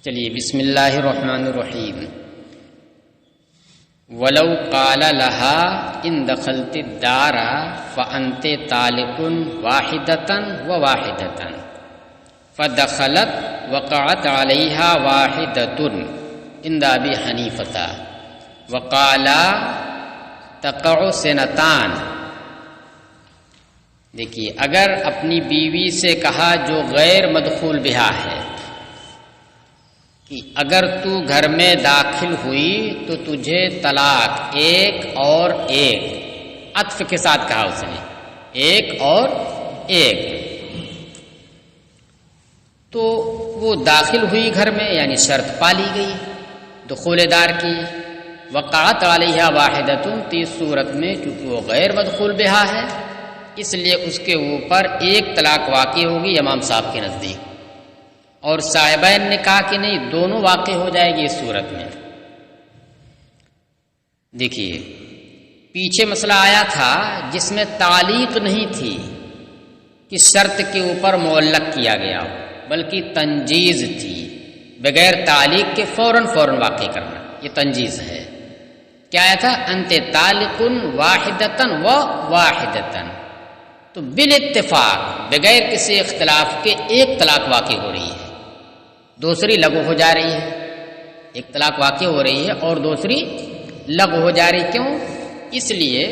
چلیے بسم اللہ الرحمن الرحیم. ولو قال لها ان دخلت الدار فانت طالق واحدة وواحدة فدخلت وقعت عليها واحدة عند ابي حنیفة وقال تقع سنتان. دیکھیے اگر اپنی بیوی سے کہا جو غیر مدخول بہا ہے کہ اگر تو گھر میں داخل ہوئی تو تجھے طلاق ایک اور ایک، عطف کے ساتھ کہا اس نے ایک اور ایک، تو وہ داخل ہوئی گھر میں یعنی شرط پالی گئی دخول دار کی. وقعت علیہا واحدۃ، تیس صورت میں چونکہ وہ غیر مدخول بہا ہے اس لیے اس کے اوپر ایک طلاق واقع ہوگی امام صاحب کے نزدیک، اور صاحبین نے کہا کہ نہیں دونوں واقع ہو جائے گی اس صورت میں. دیکھیے پیچھے مسئلہ آیا تھا جس میں تعلیق نہیں تھی کہ شرط کے اوپر معلق کیا گیا ہو، بلکہ تنجیز تھی، بغیر تعلیق کے فوراً واقع کرنا، یہ تنجیز ہے. کیا آیا تھا؟ انت طالق واحدۃ و واحدۃ، تو بالاتفاق بغیر کسی اختلاف کے ایک طلاق واقع ہو رہی ہے، دوسری لغو ہو جا رہی ہے. ایک طلاق واقع ہو رہی ہے اور دوسری لغو ہو جا رہی. کیوں؟ اس لیے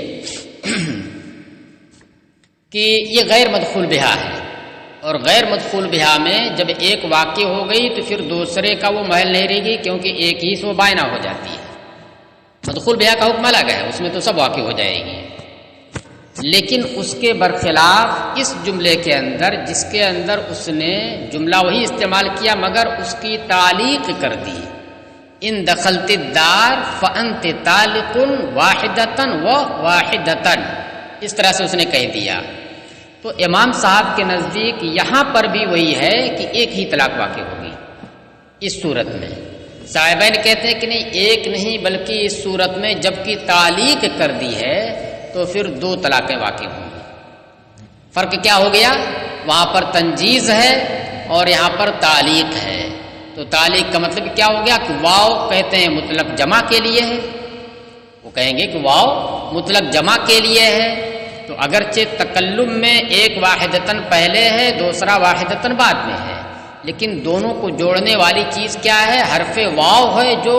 کہ یہ غیر مدخول بہا ہے، اور غیر مدخول بہا میں جب ایک واقع ہو گئی تو پھر دوسرے کا وہ محل نہیں رہے گی، کیونکہ ایک ہی سے بائنا ہو جاتی ہے. مدخول بہا کا حکم الگ ہے، اس میں تو سب واقع ہو جائے گی. لیکن اس کے برخلاف اس جملے کے اندر جس کے اندر اس نے جملہ وہی استعمال کیا مگر اس کی تعلیق کر دی، ان دخلت الدار فانت طالق واحدۃ و واحدۃ، اس طرح سے اس نے کہہ دیا. تو امام صاحب کے نزدیک یہاں پر بھی وہی ہے کہ ایک ہی طلاق واقع ہوگی اس صورت میں. صاحبین کہتے ہیں کہ نہیں ایک نہیں بلکہ اس صورت میں جب کی تعلیق کر دی ہے تو پھر دو طلاقیں واقع ہوں گی. فرق کیا ہو گیا؟ وہاں پر تنجیز ہے اور یہاں پر تعلیق ہے. تو تعلیق کا مطلب کیا ہو گیا کہ واو کہتے ہیں مطلق جمع کے لیے ہے، وہ کہیں گے کہ واو مطلق جمع کے لیے ہے. تو اگرچہ تکلم میں ایک واحدتن پہلے ہے دوسرا واحدتن بعد میں ہے، لیکن دونوں کو جوڑنے والی چیز کیا ہے؟ حرف واو ہے جو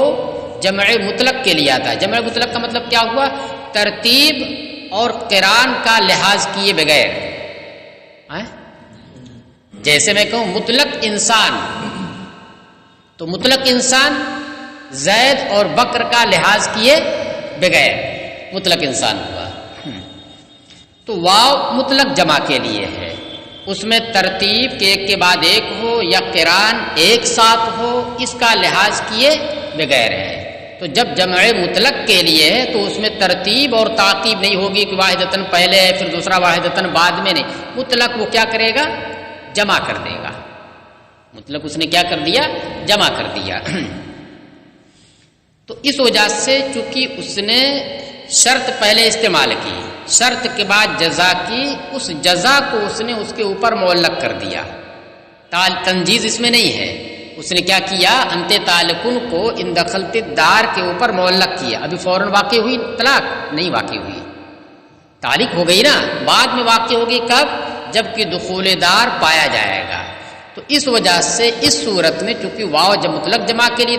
جمع مطلق کے لیے آتا ہے. جمع مطلق کا مطلب کیا ہوا؟ ترتیب اور قران کا لحاظ کیے بغیر. جیسے میں کہوں مطلق انسان، تو مطلق انسان زید اور بکر کا لحاظ کیے بغیر مطلق انسان ہوا. تو واو مطلق جمع کے لیے ہے، اس میں ترتیب کے ایک کے بعد ایک ہو یا قران ایک ساتھ ہو اس کا لحاظ کیے بغیر ہے. تو جب جمع مطلق کے لیے ہے تو اس میں ترتیب اور تعقیب نہیں ہوگی کہ واحدتن پہلے ہے پھر دوسرا واحدتن بعد میں، نہیں، مطلق وہ کیا کرے گا؟ جمع کر دے گا. مطلق اس نے کیا کر دیا؟ جمع کر دیا. تو اس وجہ سے چونکہ اس نے شرط پہلے استعمال کی، شرط کے بعد جزا کی، اس جزا کو اس نے اس کے اوپر معلق کر دیا. تنجیز اس میں نہیں ہے. اس نے کیا کیا؟ انت طالقن کو ان دخلت الدار کے اوپر معلق کیا. ابھی فوراً واقع ہوئی طلاق نہیں واقع ہوئی، تعلیق ہو گئی نا، بعد میں واقع ہوگی کب؟ جب کہ دخول دار پایا جائے گا. تو اس وجہ سے اس صورت میں چونکہ واو جب مطلق جمع کے لیے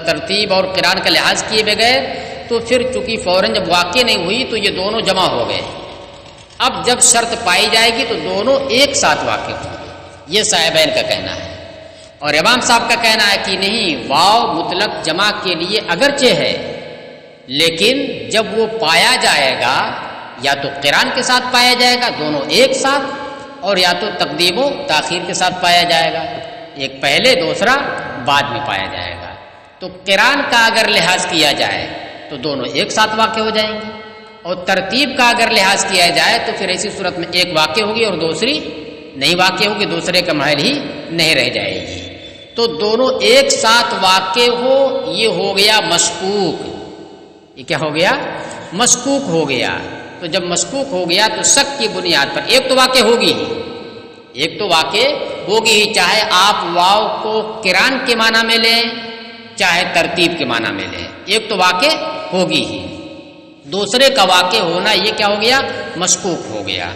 ترتیب اور قران کا لحاظ کیے بغیر، تو پھر چونکہ فوراً جب واقع نہیں ہوئی تو یہ دونوں جمع ہو گئے. اب جب شرط پائی جائے گی تو دونوں ایک ساتھ واقع ہوں گے، یہ صاحبین کا کہنا ہے. اور امام صاحب کا کہنا ہے کہ نہیں، واو مطلق جمع کے لیے اگرچہ ہے لیکن جب وہ پایا جائے گا یا تو قران کے ساتھ پایا جائے گا دونوں ایک ساتھ، اور یا تو تقدیم و تاخیر کے ساتھ پایا جائے گا، ایک پہلے دوسرا بعد میں پایا جائے گا. تو قران کا اگر لحاظ کیا جائے تو دونوں ایک ساتھ واقع ہو جائیں گے، اور ترتیب کا اگر لحاظ کیا جائے تو پھر ایسی صورت میں ایک واقع ہوگی اور دوسری نہیں واقع ہوگی، دوسرے کا محل ہی نہیں رہ جائے گی. تو دونوں ایک ساتھ واقع ہو، یہ ہو گیا مشکوک. یہ کیا ہو گیا؟ مشکوک ہو گیا. تو جب مشکوک ہو گیا تو شک کی بنیاد پر ایک تو واقع ہوگی ہی، ایک تو واقع ہوگی ہی، چاہے آپ واو کو قران کے معنی میں لیں چاہے ترتیب کے معنی میں لیں، ایک تو واقع ہوگی ہی، دوسرے کا واقع ہونا یہ کیا ہو گیا؟ مشکوک ہو گیا۔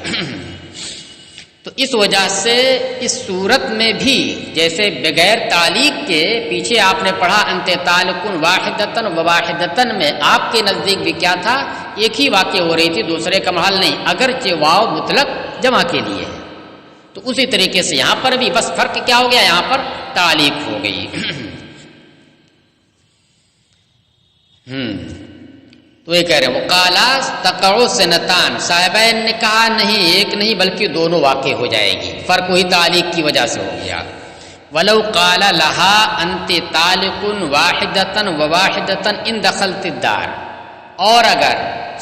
تو اس وجہ سے اس صورت میں بھی جیسے بغیر تعلیق کے پیچھے آپ نے پڑھا انت تعلقن واحدتن و واحدتن میں آپ کے نزدیک بھی کیا تھا؟ ایک ہی واقع ہو رہی تھی، دوسرے کا محل نہیں، اگرچہ واو مطلق جمع کے لیے ہے۔ تو اسی طریقے سے یہاں پر بھی بس فرق کیا ہو گیا؟ یہاں پر تعلیق ہو گئی۔ تو یہ کہہ رہے ہیں وقالا تقع سنتان، صاحبین نے کہا نہیں ایک نہیں بلکہ دونوں واقع ہو جائے گی، فرق وہی تعلیق کی وجہ سے ہو گیا۔ ولو قال لها انت طالق واحدتن وواحدتن ان دخلت الدار، اور اگر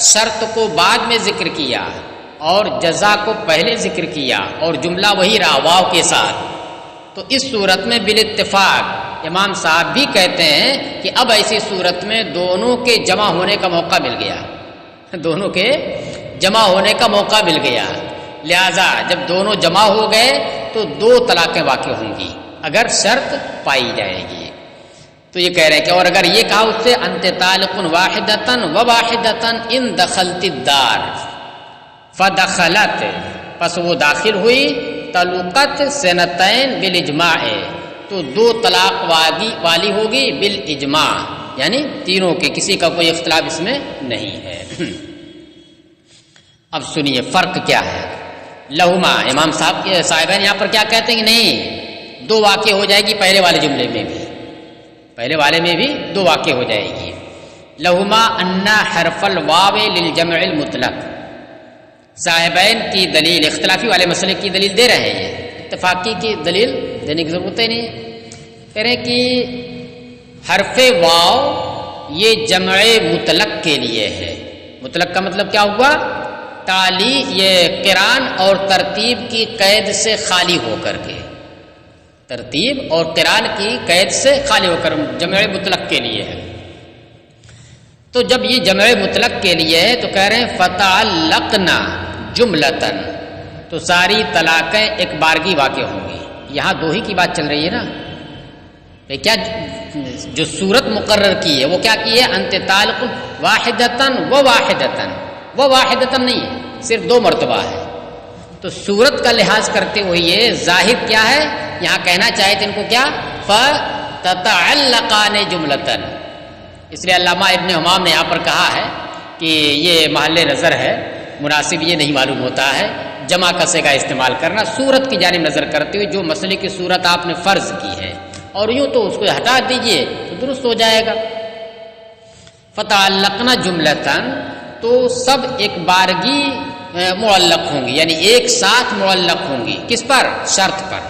شرط کو بعد میں ذکر کیا اور جزا کو پہلے ذکر کیا اور جملہ وہی رہا واو کے ساتھ، تو اس صورت میں بالاتفاق امام صاحب بھی کہتے ہیں کہ اب ایسی صورت میں دونوں کے جمع ہونے کا موقع مل گیا، دونوں کے جمع ہونے کا موقع مل گیا، لہذا جب دونوں جمع ہو گئے تو دو طلاقیں واقع ہوں گی اگر شرط پائی جائے گی۔ تو یہ کہہ رہے ہیں کہ اور اگر یہ کہا اس سے انت طالق واحدتن و واحدتن ان دخلت الدار فدخلت، پس وہ داخل ہوئی، طلقت سنتین بالاجماع، تو دو طلاق والی ہوگی بالاجماع، یعنی تینوں کے، کسی کا کوئی اختلاف اس میں نہیں ہے۔ اب سنیے فرق کیا ہے۔ لہما، امام صاحب کے صاحبین یہاں پر کیا کہتے ہیں کہ نہیں دو واقع ہو جائے گی، پہلے والے جملے میں بھی، پہلے والے میں بھی دو واقع ہو جائے گی۔ لہما ان حرف الواو للجمع المطلق، صاحبین کی دلیل اختلافی والے مسئلے کی دلیل دے رہے ہیں، اتفاقی کی دلیل دینے کی ضرورت ہی نہیں، کہہ رہے ہیں کہ حرف واو یہ جمع مطلق کے لیے ہے۔ مطلق کا مطلب کیا ہوا؟ یہ قران اور ترتیب کی قید سے خالی ہو کر کے، ترتیب اور قران کی قید سے خالی ہو کر جمع مطلق کے لیے ہے۔ تو جب یہ جمع مطلق کے لیے ہے تو کہہ رہے ہیں فتعلقنا جملتن، تو ساری طلاقیں ایک بارگی واقع ہوں گی۔ یہاں دو ہی کی بات چل رہی ہے نا، کیا جو صورت مقرر کی ہے وہ کیا کی ہے؟ انت طالق واحدتن و واحدتن، وہ واحدتن نہیں ہے، صرف دو مرتبہ ہے۔ تو صورت کا لحاظ کرتے ہوئے یہ ظاہر کیا ہے؟ یہاں کہنا چاہے تھے ان کو کیا؟ فتتعلقان جملتن، اس لیے علامہ ابن حمام نے یہاں پر کہا ہے کہ یہ محل نظر ہے، مناسب یہ نہیں معلوم ہوتا ہے جمع کا صیغہ استعمال کرنا، صورت کی جانب نظر کرتے ہوئے جو مسئلے کی صورت آپ نے فرض کی ہے، اور یوں تو اس کو ہٹا دیجئے تو درست ہو جائے گا۔ فتعلقنا جملتن، تو سب ایک بارگی معلق ہوں گی، یعنی ایک ساتھ معلق ہوں گی، کس پر؟ شرط پر۔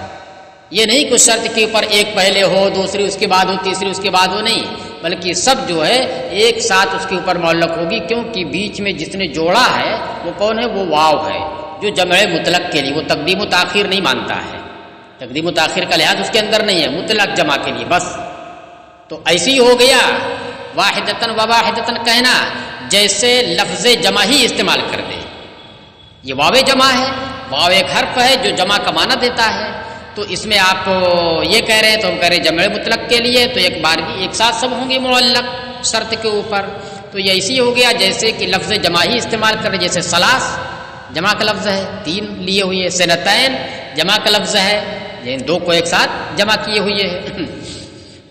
یہ نہیں کہ شرط کے اوپر ایک پہلے ہو، دوسری اس کے بعد ہو، تیسری اس کے بعد ہو، نہیں، بلکہ سب جو ہے ایک ساتھ اس کے اوپر معلق ہوگی، کیونکہ بیچ میں جس نے جوڑا ہے وہ کون ہے؟ وہ واو ہے، جو جمع مطلق کے لیے، وہ تقدیم و تاخیر نہیں مانتا ہے، تقدیم و تاخیر کا لحاظ اس کے اندر نہیں ہے، مطلق جمع کے لیے بس۔ تو ایسے ہی ہو گیا واحدتن و واحدتن کہنا جیسے لفظ جمع ہی استعمال کر دے، یہ واو جمع ہے، واو ایک حرف ہے جو جمع کا معنی دیتا ہے، تو اس میں آپ یہ کہہ رہے ہیں تو ہم کہہ رہے ہیں جمع مطلق کے لیے تو ایک بارگی ایک ساتھ سب ہوں گے معلق شرط کے اوپر۔ تو یہ ایسی ہو گیا جیسے کہ لفظ جمع ہی استعمال کر رہے، جیسے سلاس جمع کا لفظ ہے، تین لیے ہوئے، سنتین جمع کا لفظ ہے، یعنی دو کو ایک ساتھ جمع کیے ہوئے ہیں۔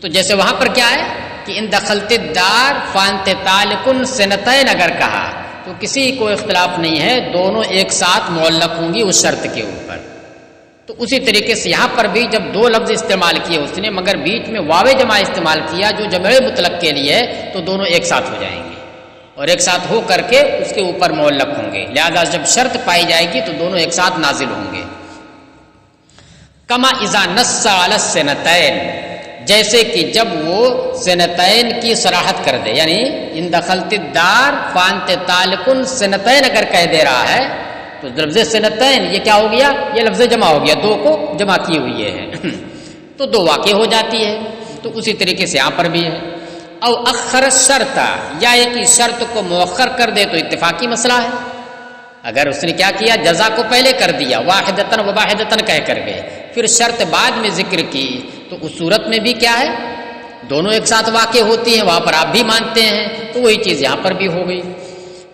تو جیسے وہاں پر کیا ہے کہ ان دخلت الدار فانت طالقن سنتین اگر کہا تو کسی کو اختلاف نہیں ہے، دونوں ایک ساتھ معلق ہوں گی اس شرط کے اوپر۔ تو اسی طریقے سے یہاں پر بھی جب دو لفظ استعمال کیے اس نے، مگر بیچ میں واو جمع استعمال کیا جو جمع مطلق کے لیے، تو دونوں ایک ساتھ ہو جائیں گے اور ایک ساتھ ہو کر کے اس کے اوپر معلق ہوں گے، لہذا جب شرط پائی جائے گی تو دونوں ایک ساتھ نازل ہوں گے۔ کما اذا نص علی السنتین، جیسے کہ جب وہ سنتین کی صراحت کر دے، یعنی ان دخلت الدار فانت طالقن سنتین اگر کہہ دے رہا ہے تو لفظ سنتین یہ کیا ہو گیا؟ یہ لفظ جمع ہو گیا، دو کو جمع کیے ہوئے ہیں تو دو واقع ہو جاتی ہے۔ تو اسی طریقے سے یہاں پر بھی ہے۔ او اخر الشرط، یا ایک ہی شرط کو مؤخر کر دے تو اتفاقی مسئلہ ہے، اگر اس نے کیا کیا؟ جزا کو پہلے کر دیا واحدتن و واحدتن کہہ کر کے، پھر شرط بعد میں ذکر کی، تو اس صورت میں بھی کیا ہے، دونوں ایک ساتھ واقع ہوتی ہیں، وہاں پر آپ بھی مانتے ہیں، تو وہی چیز یہاں پر بھی ہو گئی۔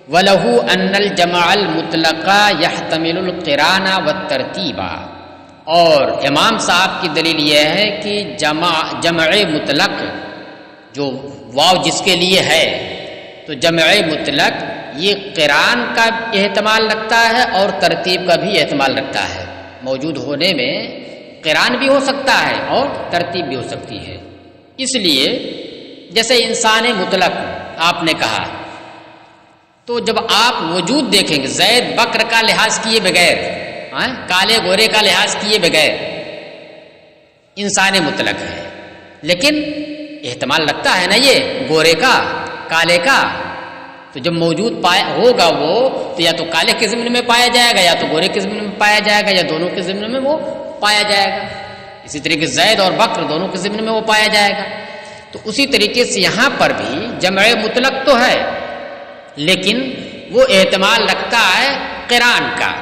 وَلَهُ أَنَّ الْجَمْعَ الْمُطْلَقَ يَحْتَمِلُ الْقِرَانَ وَالتَّرْتِيبَ، اور امام صاحب کی دلیل یہ ہے کہ جمع مطلق جو واو جس کے لیے ہے، تو جمع مطلق یہ قران کا احتمال رکھتا ہے اور ترتیب کا بھی احتمال رکھتا ہے۔ موجود ہونے میں قران بھی ہو سکتا ہے اور ترتیب بھی ہو سکتی ہے۔ اس لیے جیسے انسان مطلق آپ نے کہا، تو جب آپ وجود دیکھیں گے زید بکر کا لحاظ کیے بغیر، کالے گورے کا لحاظ کیے بغیر انسان مطلق ہے، لیکن احتمال رکھتا ہے نا یہ گورے کا کالے کا، تو جب موجود ہوگا وہ تو یا تو کالے کے ضمن میں پایا جائے گا یا تو گورے کے ضمن میں پایا جائے گا یا دونوں کے ضمن میں وہ پایا جائے گا۔ اسی طریقے سے زید اور بکر دونوں کے ضمن میں وہ پایا جائے گا۔ تو اسی طریقے سے یہاں پر بھی جمع مطلق تو ہے، لیکن وہ احتمال رکھتا ہے قران کا،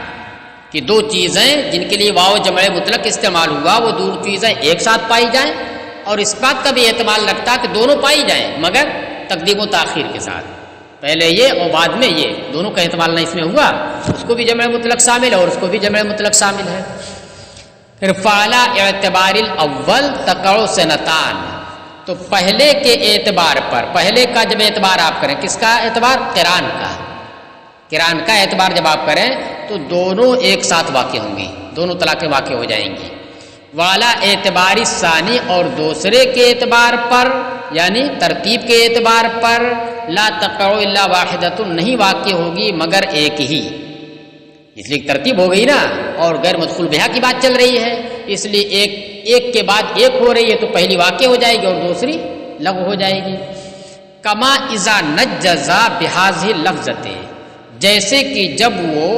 کہ دو چیزیں جن کے لیے واو جمع مطلق استعمال ہوا وہ دو چیزیں ایک ساتھ پائی جائیں، اور اس بات کا بھی احتمال رکھتا ہے کہ دونوں پائی جائیں مگر تقدیم و تاخیر کے ساتھ، پہلے یہ اور بعد میں یہ، دونوں کا احتمال نہ اس میں ہوا، اس کو بھی جمع مطلق شامل ہے اور اس کو بھی جمع مطلق شامل ہے۔ پھر فعلی اعتبار الاول تقع سنتان، تو پہلے کے اعتبار پر، پہلے کا جب اعتبار آپ کریں، کس کا اعتبار؟ قران کا، قران کا اعتبار جب آپ کریں تو دونوں ایک ساتھ واقع ہوں گی، دونوں طلاقیں واقع ہو جائیں گی۔ والا اعتباری ثانی، اور دوسرے کے اعتبار پر یعنی ترتیب کے اعتبار پر لا تقع الا واحدۃ، نہیں واقع ہوگی مگر ایک ہی، اس لیے ترتیب ہو گئی نا، اور غیر مدخول بہا کی بات چل رہی ہے، اس لیے ایک کے بعد ایک ہو رہی ہے تو پہلی واقع ہو جائے گی اور دوسری لغو ہو جائے گی۔ کما اذا نجزا بہذہ لفظتے، جیسے کہ جب وہ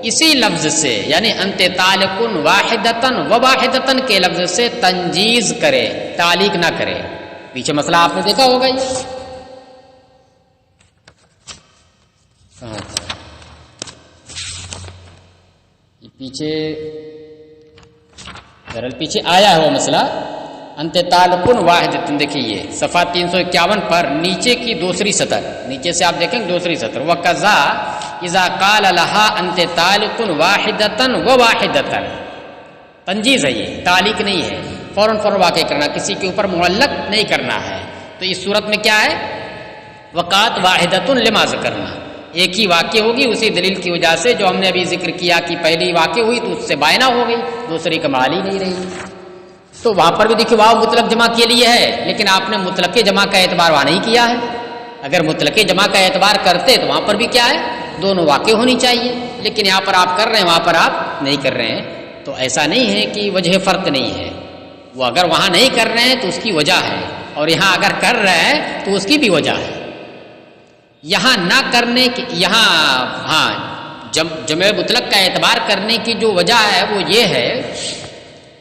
اسی لفظ سے یعنی انت طالق واحدتن و واحدتن کے لفظ سے تنجیز کرے، تعلیق نہ کرے۔ پیچھے مسئلہ آپ نے دیکھا ہوگا، یہ پیچھے دراصل پیچھے آیا ہے وہ مسئلہ انت طالق واحدتن، دیکھیے یہ صفحہ 351 پر نیچے کی دوسری سطر، نیچے سے آپ دیکھیں دوسری سطر، وَقَذَا اذا قال لها انت طالق واحدتن و واحدتن، تنجیز ہے، یہ تعلیق نہیں ہے، فوراً واقع کرنا، کسی کے اوپر معلق نہیں کرنا ہے۔ تو اس صورت میں کیا ہے؟ وقات واحدتن لما ذکرنا، ایک ہی واقع ہوگی اسی دلیل کی وجہ سے جو ہم نے ابھی ذکر کیا کہ پہلی واقع ہوئی تو اس سے بائنا ہو گئی، دوسری کا معال ہی نہیں رہی۔ تو وہاں پر بھی دیکھیے واو مطلق جمع کے لیے ہے، لیکن آپ نے مطلق جمع کا اعتبار وہاں نہیں کیا ہے۔ اگر مطلق جمع کا اعتبار کرتے تو وہاں پر بھی کیا ہے؟ دونوں واقع ہونی چاہیے، لیکن یہاں پر آپ کر رہے ہیں وہاں پر آپ نہیں کر رہے ہیں، تو ایسا نہیں ہے کہ وجہ فرق نہیں ہے، وہ اگر وہاں نہیں کر رہے ہیں تو اس کی وجہ ہے، اور یہاں اگر کر رہے ہیں تو اس کی بھی وجہ ہے۔ یہاں نہ کرنے کی، یہاں ہاں جمع مطلق کا اعتبار کرنے کی جو وجہ ہے وہ یہ ہے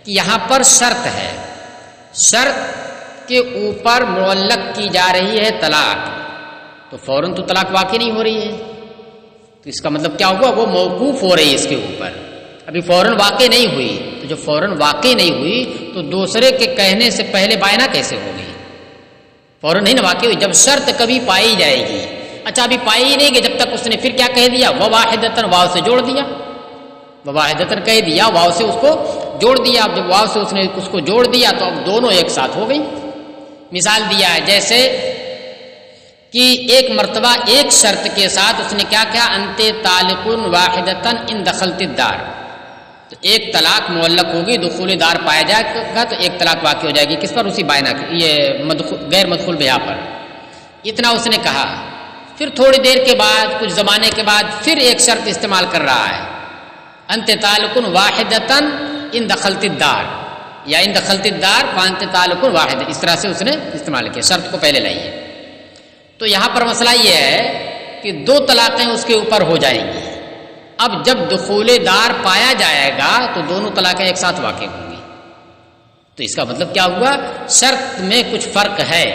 کہ یہاں پر شرط ہے، شرط کے اوپر معلق کی جا رہی ہے طلاق، تو فوراً تو طلاق واقع نہیں ہو رہی ہے، تو اس کا مطلب کیا ہوا؟ وہ موقوف ہو رہی ہے اس کے اوپر، ابھی فوراً واقع نہیں ہوئی، تو جب فوراً واقع نہیں ہوئی تو دوسرے کے کہنے سے پہلے بائنا کیسے ہو گئی؟ فوراً نہیں نا واقع ہوئی، جب شرط کبھی پائی جائے گی۔ اچھا ابھی پائی ہی نہیں گئی، جب تک اس نے پھر کیا کہہ دیا؟ وواحدتن، واو سے جوڑ دیا، وواحدتن کہہ دیا، واو سے اس کو جوڑ دیا، اب جب واو سے اس نے اس کو جوڑ دیا تو اب دونوں ایک ساتھ ہو گئی۔ مثال دیا ہے جیسے کہ ایک مرتبہ ایک شرط کے ساتھ اس نے کیا کہا؟ انت طالق واحدتن ان دخلت الدار، تو ایک طلاق معلق ہوگی، دخول دار پایا جائے گا تو ایک طلاق واقع ہو جائے گی، کس پر؟ اسی بائنا، یہ غیر مدخول بہا پر۔ اتنا اس نے کہا، پھر تھوڑی دیر کے بعد، کچھ زمانے کے بعد پھر ایک شرط استعمال کر رہا ہے، انت طالق واحدتن ان دخلت الدار، یا ان دخلت الدار فانت طالق واحد، اس طرح سے اس نے استعمال کیا، شرط کو پہلے لائیے۔ تو یہاں پر مسئلہ یہ ہے کہ دو طلاقیں اس کے اوپر ہو جائیں گی، اب جب دخول دار پایا جائے گا تو دونوں طلاقیں ایک ساتھ واقع ہوں گی، تو اس کا مطلب کیا ہوا؟ شرط میں کچھ فرق ہے،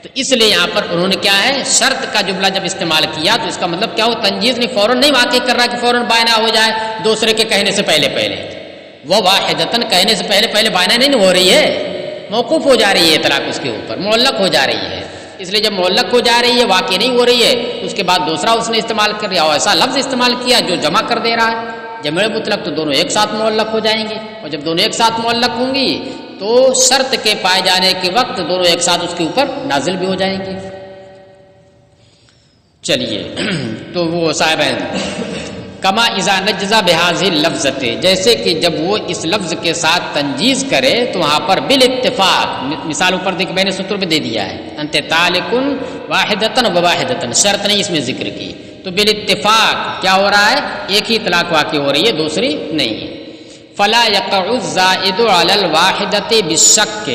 تو اس لیے یہاں پر انہوں نے کیا ہے؟ شرط کا جملہ جب استعمال کیا تو اس کا مطلب کیا ہو؟ تنجیز نے فوراً نہیں واقع کر رہا کہ فوراً بائنا ہو جائے دوسرے کے کہنے سے پہلے، وہ واحدتن کہنے سے پہلے بائنا نہیں ہو رہی ہے، موقوف ہو جا رہی ہے اطلاق اس کے اوپر، معلق ہو جا رہی ہے. اس لیے جب معلق ہو جا رہی ہے، واقع نہیں ہو رہی ہے، اس کے بعد دوسرا اس نے استعمال کر لیا اور ایسا لفظ استعمال کیا جو جمع کر دے رہا ہے. جمع مطلق تو دونوں ایک ساتھ معلق ہو جائیں گے، اور جب دونوں ایک ساتھ معلق ہوں گی تو شرط کے پائے جانے کے وقت دونوں ایک ساتھ اس کے اوپر نازل بھی ہو جائیں گے. چلیے تو وہ صاحب کما اذا نجزا بهذه اللفظت، جیسے کہ جب وہ اس لفظ کے ساتھ تنجیز کرے تو وہاں پر بالاتفاق، مثال اوپر دیکھ میں نے سطر میں دے دیا ہے، انت طالقن واحدتن و واحدتن، شرط نہیں اس میں ذکر کی، تو بالاتفاق کیا ہو رہا ہے، ایک ہی طلاق واقع ہو رہی ہے، دوسری نہیں. فلا يقع الزائد على الواحدۃ بالشک،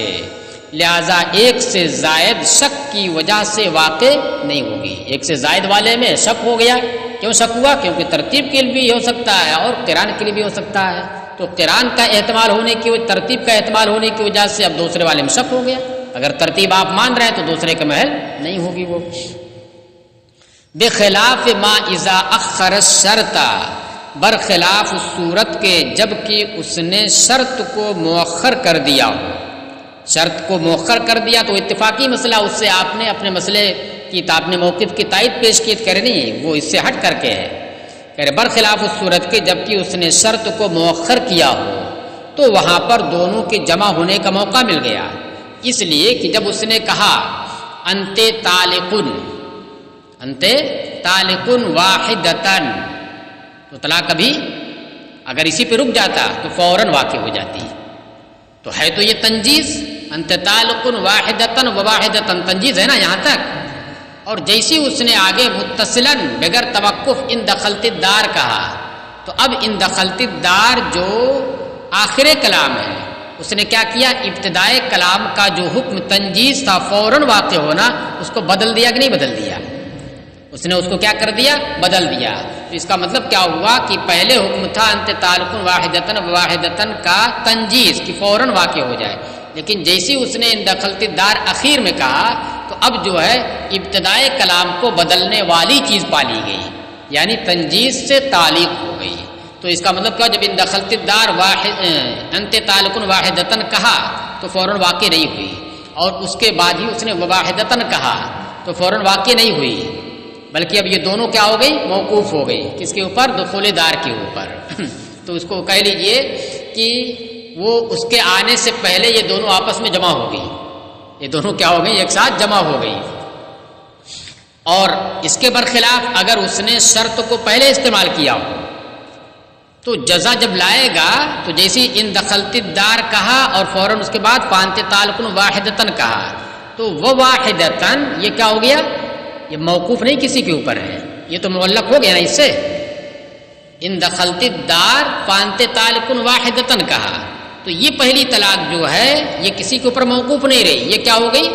لہذا ایک سے زائد شک کی وجہ سے واقع نہیں ہوگی. ایک سے زائد والے میں شک ہو گیا، کیوں شک ہوا؟ کیونکہ ترتیب کے لیے بھی ہو سکتا ہے اور قران کے لیے بھی ہو سکتا ہے. تو قران کا احتمال ہونے کی، ترتیب کا احتمال ہونے کی وجہ سے اب دوسرے والے میں شک ہو گیا. اگر ترتیب آپ مان رہے ہیں تو دوسرے کا محل نہیں ہوگی وہ. بخلاف ما اذا اخر الشرط، برخلاف اس صورت کے جب کہ اس نے شرط کو مؤخر کر دیا ہو. شرط کو مؤخر کر دیا تو اتفاقی مسئلہ، اس سے آپ نے اپنے مسئلے کی آپ نے موقف کی تائید پیش کی کرنی، وہ اس سے ہٹ کر کے ہے. کہہ رہے برخلاف اس صورت کے جب کہ اس نے شرط کو مؤخر کیا ہو تو وہاں پر دونوں کے جمع ہونے کا موقع مل گیا. اس لیے کہ جب اس نے کہا انت طالقن، انت طالقن واحدتن، تو طلاق ابھی اگر اسی پہ رک جاتا تو فوراً واقع ہو جاتی. تو ہے تو یہ تنجیز، انت طالقن واحدتن و واحدتن، تنجیز ہے نا یہاں تک. اور جیسی اس نے آگے متصلاً بغیر توقف ان دخلت الدار کہا، تو اب ان دخلت الدار جو آخر کلام ہے، اس نے کیا کیا، ابتدائے کلام کا جو حکم تنجیز تھا فوراً واقع ہونا، اس کو بدل دیا کہ نہیں بدل دیا؟ اس نے اس کو کیا کر دیا، بدل دیا. تو اس کا مطلب کیا ہوا کہ پہلے حکم تھا انت طالقن واحدتن واحدتن کا تنجیز کی فوراً واقع ہو جائے، لیکن جیسی اس نے ان دخلت الدار اخیر میں کہا تو اب جو ہے ابتدائے کلام کو بدلنے والی چیز پالی گئی، یعنی تنجیز سے تعلیق ہو گئی. تو اس کا مطلب کیا، جب ان دخلت الدار انت طالقن واحدتن کہا تو فوراً واقع نہیں ہوئی، اور اس کے بعد ہی اس نے واحدتن کہا تو فوراً واقع نہیں ہوئی، بلکہ اب یہ دونوں کیا ہو گئی، موقوف ہو گئی. کس کے اوپر؟ دخول دار کے اوپر. تو اس کو کہہ لیجئے کہ وہ اس کے آنے سے پہلے یہ دونوں آپس میں جمع ہو گئی، یہ دونوں کیا ہو گئی، ایک ساتھ جمع ہو گئی. اور اس کے برخلاف اگر اس نے شرط کو پہلے استعمال کیا ہو تو جزا جب لائے گا تو جیسی ان دخلت الدار کہا اور فوراً اس کے بعد فانت طالقن واحدتن کہا تو وہ واحدتن یہ کیا ہو گیا، یہ موقوف نہیں کسی کے اوپر ہے، یہ تو معلق ہو گیا نا اس سے. ان دخلت الدار فانت طالقن واحدتن کہا تو یہ پہلی طلاق جو ہے یہ کسی کے اوپر موقوف نہیں رہی، یہ کیا ہو گئی،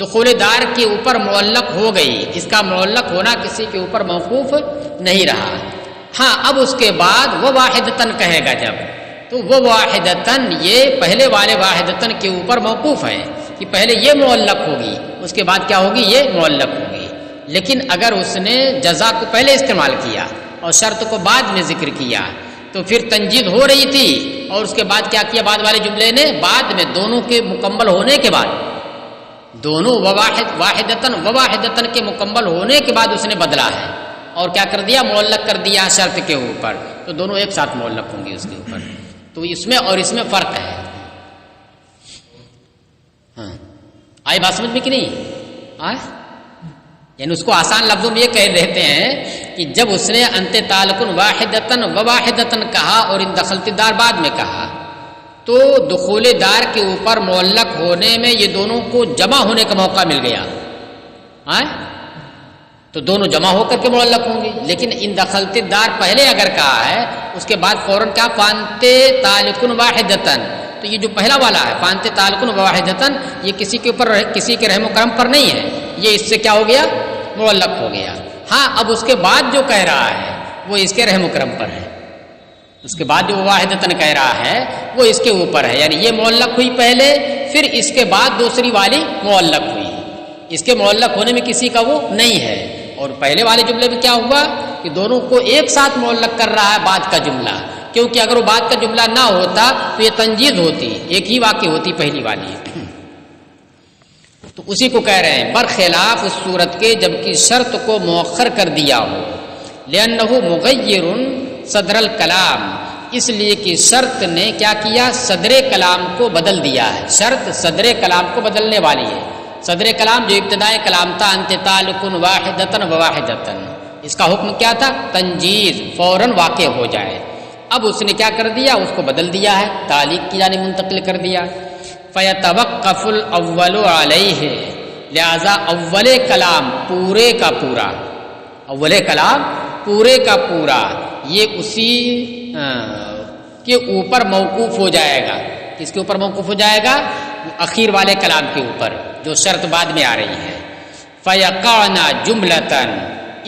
دخول دار کے اوپر معلق ہو گئی. اس کا معلق ہونا کسی کے اوپر موقوف نہیں رہا. ہاں اب اس کے بعد وہ واحدتن کہے گا جب، تو وہ واحدتن یہ پہلے والے واحدتن کے اوپر موقوف ہے کہ پہلے یہ معلق ہوگی، اس کے بعد کیا ہوگی، یہ معلق ہوگی. لیکن اگر اس نے جزا کو پہلے استعمال کیا اور شرط کو بعد میں ذکر کیا تو پھر تنجید ہو رہی تھی، اور اس کے بعد کیا کیا بعد والے جملے نے، بعد میں دونوں کے مکمل ہونے کے بعد، دونوں واحدتن واحدتن کے مکمل ہونے کے بعد اس نے بدلا ہے اور کیا کر دیا، معلق کر دیا شرط کے اوپر، تو دونوں ایک ساتھ معلق ہوں گے اس کے اوپر. تو اس میں اور اس میں فرق ہے. ہاں آئی بات سمجھ میں کہ نہیں آئے؟ یعنی اس کو آسان لفظوں میں یہ کہہ رہتے ہیں کہ جب اس نے انت طالقن واحدتن واحدتن کہا اور ان دخلت الدار بعد میں کہا تو دخول دار کے اوپر معلق ہونے میں یہ دونوں کو جمع ہونے کا موقع مل گیا، تو دونوں جمع ہو کر کے معلق ہوں گے. لیکن ان دخلت الدار پہلے اگر کہا ہے اس کے بعد فوراً کیا، فانت طالقن واحدتن، تو یہ جو پہلا والا ہے فانت طالقن واحدتن یہ کسی کے اوپر کسی کے رحم و کرم پر نہیں ہے، یہ اس سے کیا ہو گیا، معلق ہو گیا. ہاں اب اس کے بعد جو کہہ رہا ہے وہ اس کے رحم و کرم پر ہے، اس کے بعد جو واحدتن کہہ رہا ہے وہ اس کے اوپر ہے، یعنی یہ معلق ہوئی پہلے، پھر اس کے بعد دوسری والی معلق ہوئی، اس کے معلق ہونے میں کسی کا وہ نہیں ہے. اور پہلے والے جملے میں کیا ہوا کہ دونوں کو ایک ساتھ معلق کر رہا ہے بعد کا جملہ، کیونکہ اگر وہ بعد کا جملہ نہ ہوتا تو یہ تنجیز ہوتی، ایک ہی واقع ہوتی پہلی والی۔ تو اسی کو کہہ رہے ہیں برخلاف اس صورت کے جبکہ شرط کو مؤخر کر دیا ہو، لأنہ مغیر صدر الکلام، اس لیے کہ شرط نے کیا کیا، صدر کلام کو بدل دیا ہے۔ شرط صدر کلام کو بدلنے والی ہے۔ صدر کلام جو ابتدائے کلام تھا انت تعلق واحدتن وواحدتن، اس کا حکم کیا تھا، تنجیز، فوراً واقع ہو جائے۔ اب اس نے کیا کر دیا، اس کو بدل دیا ہے، تعلیق کی جانب منتقل کر دیا۔ فیتوقف الاول علیہ، لہذا اول کلام پورے کا پورا، اول کلام پورے کا پورا یہ اسی کے اوپر موقوف ہو جائے گا۔ کس کے اوپر موقوف ہو جائے گا، اخیر والے کلام کے اوپر جو شرط بعد میں آ رہی ہے۔ فیقعنا جملتن،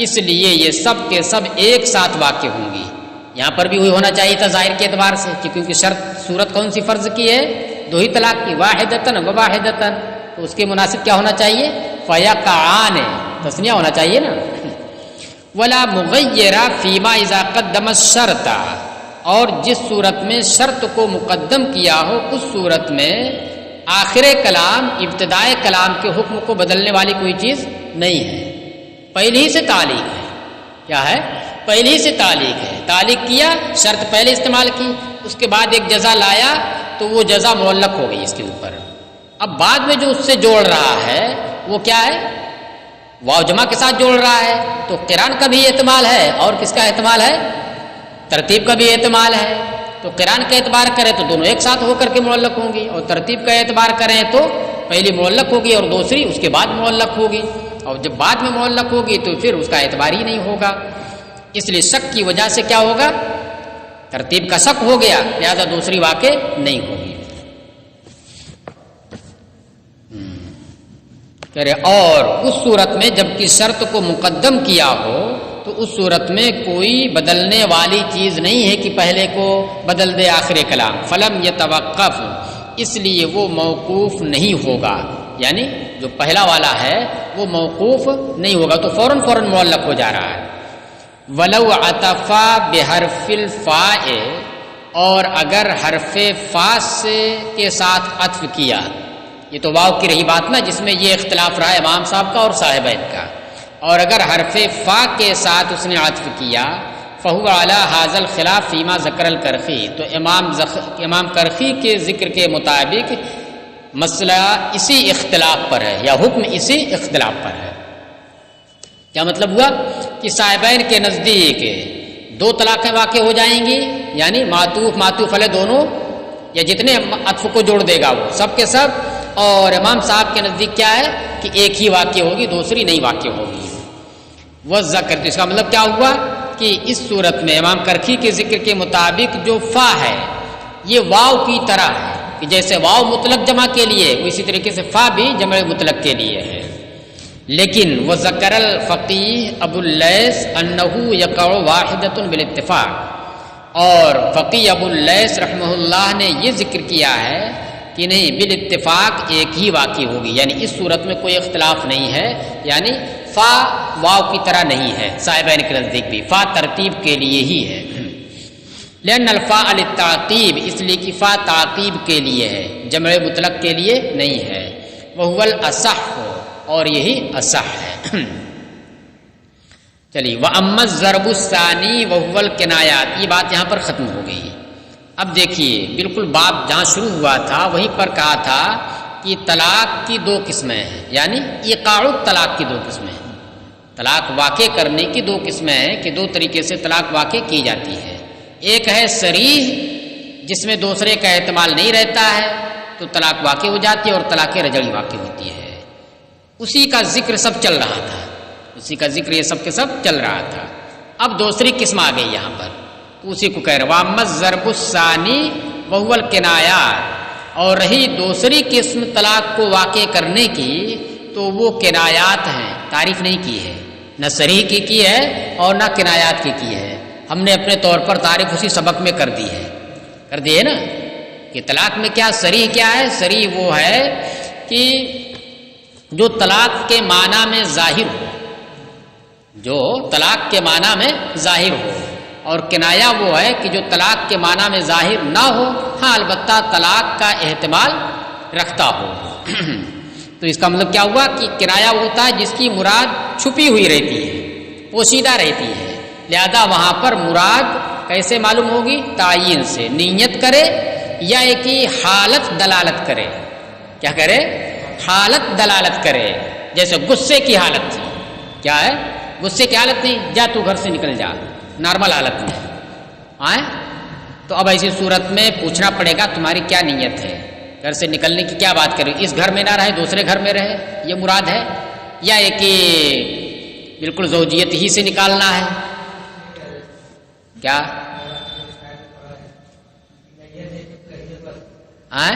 اس لیے یہ سب کے سب ایک ساتھ واقع ہوں گی۔ یہاں پر بھی وہی ہونا چاہیے تھا ظاہر کے اعتبار سے، کیونکہ شرط صورت کون سی فرض کی ہے، دو ہی طلاق کی، واحدتن و واحدتن، تو اس کے مناسب کیا ہونا چاہیے، فیقعان، تثنیہ ہونا چاہیے نا۔ ولا مغیر فیما اذا قدم الشرط، اور جس صورت میں شرط کو مقدم کیا ہو اس صورت میں آخر کلام ابتدائے کلام کے حکم کو بدلنے والی کوئی چیز نہیں ہے، پہلے ہی سے تعلیق ہے۔ کیا ہے، پہلے ہی سے تعلیق ہے، تعلیق کیا، شرط پہلے استعمال کی، اس کے بعد ایک جزا لایا تو وہ جزا معلق ہو گئی اس کے اوپر۔ اب بعد میں جو اس سے جوڑ رہا ہے وہ کیا ہے، واو جمع کے ساتھ جوڑ رہا ہے، تو قران کا بھی احتمال ہے اور کس کا احتمال ہے، ترتیب کا بھی احتمال ہے۔ تو قران کا اعتبار کریں تو دونوں ایک ساتھ ہو کر کے معلق ہوں گی، اور ترتیب کا اعتبار کریں تو پہلی معلق ہوگی اور دوسری اس کے بعد معلق ہوگی، اور جب بعد میں معلق ہوگی تو پھر اس کا اعتبار ہی نہیں ہوگا۔ اس لیے شک کی وجہ سے کیا ہوگا، ترتیب کا شک ہو گیا، لہذا دوسری واقع نہیں ہوگی۔ کہہ رہے اور اس صورت میں جبکہ شرط کو مقدم کیا ہو تو اس صورت میں کوئی بدلنے والی چیز نہیں ہے کہ پہلے کو بدل دے آخر کلام، فلم یتوقف، اس لیے وہ موقوف نہیں ہوگا، یعنی جو پہلا والا ہے وہ موقوف نہیں ہوگا، تو فوراً معلق ہو جا رہا ہے۔ ولو عطفا بحرف الفاء، اور اگر حرف فا کے ساتھ عطف کیا، یہ تو واو کی رہی بات نا جس میں یہ اختلاف رہا امام صاحب کا اور صاحبین کا، اور اگر حرف فا کے ساتھ اس نے عطف کیا فہو علی ھذا الخلاف فیما ذکر الکرخی، تو امام کرخی کے ذکر کے مطابق مسئلہ اسی اختلاف پر ہے، یا حکم اسی اختلاف پر ہے۔ کیا مطلب ہوا کہ صاحبین کے نزدیک دو طلاقیں واقع ہو جائیں گی، یعنی معطوف علیہ دونوں یا جتنے عطف کو جوڑ دے گا وہ سب کے سب، اور امام صاحب کے نزدیک کیا ہے کہ ایک ہی واقع ہوگی، دوسری نہیں واقع ہوگی۔ وذکر، تو اس کا مطلب کیا ہوا کہ اس صورت میں امام کرخی کے ذکر کے مطابق جو فا ہے یہ واو کی طرح ہے، کہ جیسے واو مطلق جمع کے لیے وہ اسی طریقے سے فا بھی جمع مطلق کے لیے ہے۔ لیکن وذکر الفقیہ ابو اللیث انہ یقع واحدۃ بالاتفاق، اور فقیہ ابو اللیث رحمہ اللہ نے یہ ذکر کیا ہے کہ نہیں، بالاتفاق ایک ہی واقع ہوگی، یعنی اس صورت میں کوئی اختلاف نہیں ہے، یعنی فا واو کی طرح نہیں ہے، صاحبین کے نزدیک بھی فا ترتیب کے لیے ہی ہے۔ لأن الفاء للتعقیب، اس لیے کہ فا تعقیب کے لیے ہے، جمع مطلق کے لیے نہیں ہے۔ وہو الاصح، اور یہی اصح ہے۔ چلیے، وَأَمَّا الضَّرْبُ الثَّانِي وَهُوَ الْكِنَایَاتِ، یہ بات یہاں پر ختم ہو گئی۔ اب دیکھیے بالکل باب جہاں شروع ہوا تھا وہیں پر کہا تھا کہ طلاق کی دو قسمیں ہیں، یعنی ایقاع الطلاق کی دو قسمیں ہیں، طلاق واقع کرنے کی دو قسمیں ہیں کہ دو طریقے سے طلاق واقع کی جاتی ہے۔ ایک ہے صریح، جس میں دوسرے کا احتمال نہیں رہتا ہے تو طلاق واقع ہو جاتی ہے اور طلاق رجعی واقع ہوتی ہے۔ اسی کا ذکر سب چل رہا تھا، اسی کا ذکر یہ سب کے سب چل رہا تھا۔ اب دوسری قسم آ گئی یہاں پر، اسی کو کہہ رہے وَأَمَّا الضَّرْبُ الثَّانِي وَهُوَ الْكِنَایَاتِ، اور رہی دوسری قسم طلاق کو واقع کرنے کی تو وہ کنایات ہیں، تعریف نہیں کی ہے، نہ صریح کی ہے اور نہ کنایات کی ہے۔ ہم نے اپنے طور پر تعریف اسی سبق میں کر دی ہے نا، کہ طلاق میں کیا صریح کیا ہے۔ صریح وہ ہے کہ جو طلاق کے معنی میں ظاہر ہو، جو طلاق کے معنی میں ظاہر ہو، اور کنایا وہ ہے کہ جو طلاق کے معنی میں ظاہر نہ ہو، ہاں البتہ طلاق کا احتمال رکھتا ہو۔ تو اس کا مطلب کیا ہوا کہ کنایا ہوتا ہے جس کی مراد چھپی ہوئی رہتی ہے، پوشیدہ رہتی ہے، لہذا وہاں پر مراد کیسے معلوم ہوگی؟ تعین سے، نیت کرے یا ایک ہی حالت دلالت کرے۔ کیا کرے؟ حالت دلالت کرے۔ جیسے غصے کی حالت تھی، کیا ہے؟ غصے کی حالت نہیں، جا تو گھر سے نکل جا، نارمل حالت میں آئے تو اب ایسی صورت میں پوچھنا پڑے گا تمہاری کیا نیت ہے، گھر سے نکلنے کی کیا بات کرے، اس گھر میں نہ رہے دوسرے گھر میں رہے، یہ مراد ہے، یا ایک بالکل زوجیت ہی سے نکالنا ہے؟ کیا آئے؟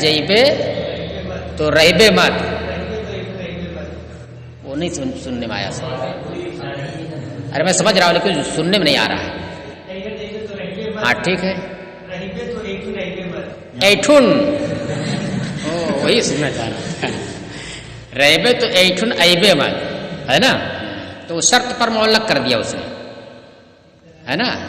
جیبے تو رہبے مت، وہ نہیں سننے میں آیا سر، ارے میں سمجھ رہا ہوں لیکن سننے میں نہیں آ رہا ہے۔ ہاں ٹھیک ہے، ایٹھن، وہی سننا چاہ رہا، رہبے تو ایٹھن ایبے مت ہے نا، تو وہ شرط پر معلق کر دیا اس نے، ہے نا،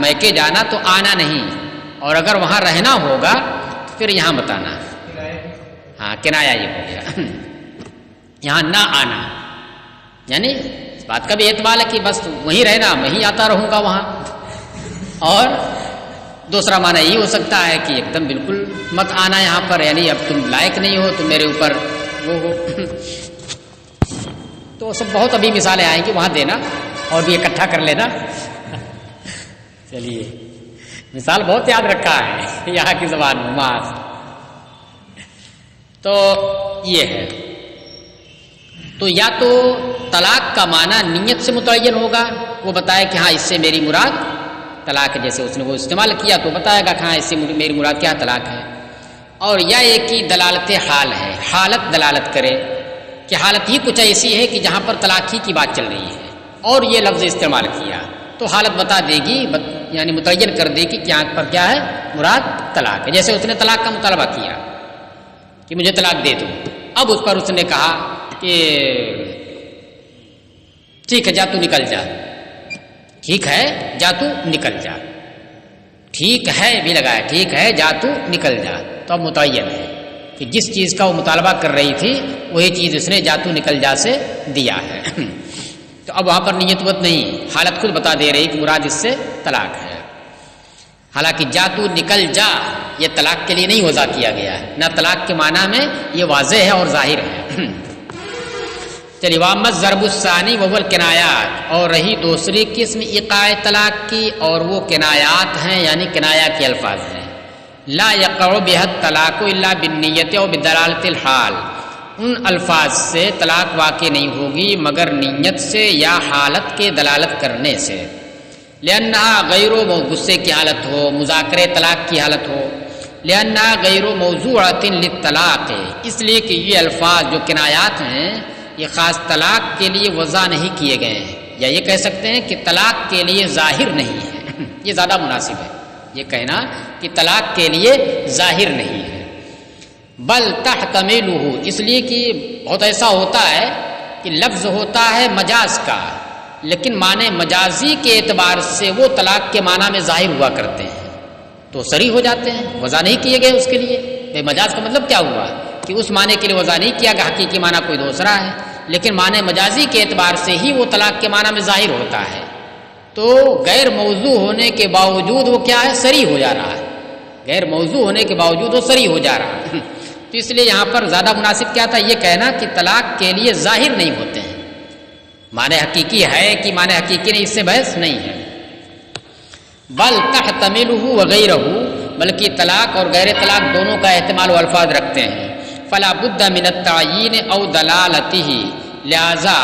میکے جانا تو آنا نہیں، اور اگر وہاں رہنا ہوگا تو پھر یہاں مت آنا۔ ہاں کنایا یہ ہو گیا، یہاں نہ آنا، یعنی اس بات کا بھی اعتبار ہے کہ بس وہیں رہنا، میں ہی آتا رہوں گا وہاں۔ اور دوسرا معنی یہ ہو سکتا ہے کہ ایک دم بالکل مت آنا یہاں پر، یعنی اب تم لائق نہیں ہو، تم میرے اوپر وہ ہو۔ تو سب بہت ابھی مثالیں آئیں گی وہاں دینا اور بھی اکٹھا کر لینا۔ چلیے مثال بہت یاد رکھا ہے یہاں کی زبان میں معاذ۔ تو یہ ہے، تو یا تو طلاق کا معنی نیت سے متعین ہوگا، وہ بتائے کہ ہاں اس سے میری مراد طلاق ہے، جیسے اس نے وہ استعمال کیا تو بتائے گا کہ ہاں اس سے میری مراد کیا طلاق ہے، اور یا ایک ہی دلالت حال ہے، حالت دلالت کرے کہ حالت ہی کچھ ایسی ہے کہ جہاں پر طلاق ہی کی بات چل رہی ہے اور یہ لفظ استعمال کیا، تو حالت بتا دے گی، یعنی متعین کر دے گی کہ یہاں پر کیا ہے، مراد طلاق ہے۔ جیسے اس نے طلاق کا مطالبہ کیا کہ مجھے طلاق دے دو، اب اس پر اس نے کہا کہ ٹھیک ہے جا تو نکل جا، ٹھیک ہے جا تو نکل جا، ٹھیک ہے بھی لگایا، ٹھیک ہے جا تو نکل جا، تو اب متعین ہے کہ جس چیز کا وہ مطالبہ کر رہی تھی وہی چیز اس نے جا تو نکل جا سے دیا ہے۔ تو اب وہاں پر نیت وت نہیں، حالت خود بتا دے رہی کہ مراد اس سے طلاق ہے، حالانکہ جا تو نکل جا یہ طلاق کے لیے نہیں وضع کیا گیا ہے، نہ طلاق کے معنی میں یہ واضح ہے اور ظاہر ہے۔ چلیے وامت ضرب الثانی وول کنایات، اور رہی دوسری قسم ایقاع طلاق کی، اور وہ کنایات ہیں یعنی کنایا کے الفاظ ہیں۔ لا یقع بها الطلاق الا بالنیت و بدلالت الحال، ان الفاظ سے طلاق واقع نہیں ہوگی مگر نیت سے یا حالت کے دلالت کرنے سے، لأنها غیر غصے کی حالت ہو، مذاکرے طلاق کی حالت ہو، لأنها غیر موضوعۃ للطلاق، اس لیے کہ یہ الفاظ جو کنایات ہیں یہ خاص طلاق کے لیے وضع نہیں کیے گئے ہیں، یا یہ کہہ سکتے ہیں کہ طلاق کے لیے ظاہر نہیں ہے، یہ زیادہ مناسب ہے یہ کہنا کہ طلاق کے لیے ظاہر نہیں ہے، بل تحتملہ، اس لیے کہ بہت ایسا ہوتا ہے کہ لفظ ہوتا ہے مجاز کا، لیکن معنی مجازی کے اعتبار سے وہ طلاق کے معنی میں ظاہر ہوا کرتے ہیں تو صریح ہو جاتے ہیں، وضع نہیں کیے گئے اس کے لیے۔ بے مجاز کا مطلب کیا ہوا کہ اس معنی کے لیے وضع نہیں کیا گیا، حقیقی معنی کوئی دوسرا ہے، لیکن معنی مجازی کے اعتبار سے ہی وہ طلاق کے معنی میں ظاہر ہوتا ہے، تو غیر موضوع ہونے کے باوجود وہ کیا ہے، صریح ہو جا رہا ہے، غیر موضوع ہونے کے باوجود وہ صریح ہو جا رہا ہے۔ تو اس لیے یہاں پر زیادہ مناسب کیا تھا، یہ کہنا کہ طلاق کے لیے ظاہر نہیں ہوتے ہیں، معنی حقیقی ہے کہ معنی حقیقی نہیں، اس سے بحث نہیں ہے۔ بل تحتملہ وغیرہ، بلکہ طلاق اور غیر طلاق دونوں کا احتمال و الفاظ رکھتے ہیں۔ فلا بد من التعیین او دلالتہ، لہذا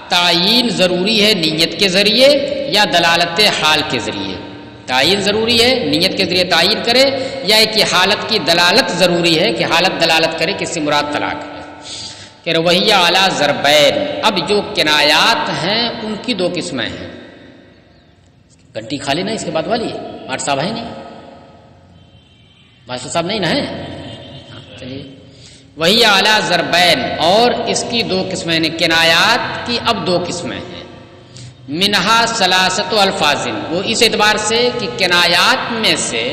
تعیین ضروری ہے نیت کے ذریعے یا دلالت حال کے ذریعے، تعیین ضروری ہے نیت کے ذریعے تعیین کرے، یا کہ حالت کی دلالت ضروری ہے کہ حالت دلالت کرے کہ اس سے مراد طلاق ہے۔ کہ رویہ اعلیٰ ضربین، اب جو کنایات ہیں ان کی دو قسمیں ہیں۔ گھنٹی خالی نہیں اس کے بعد والی، ماٹ صاحب ہے نہیں، ماسٹر صاحب نہیں نا ہے، چلیے وہی اعلیٰ ضربین، اور اس کی دو قسمیں ہیں، کنایات کی اب دو قسمیں ہیں، منہا ثلاثت الفاظ، وہ اس اعتبار سے کہ کنایات میں سے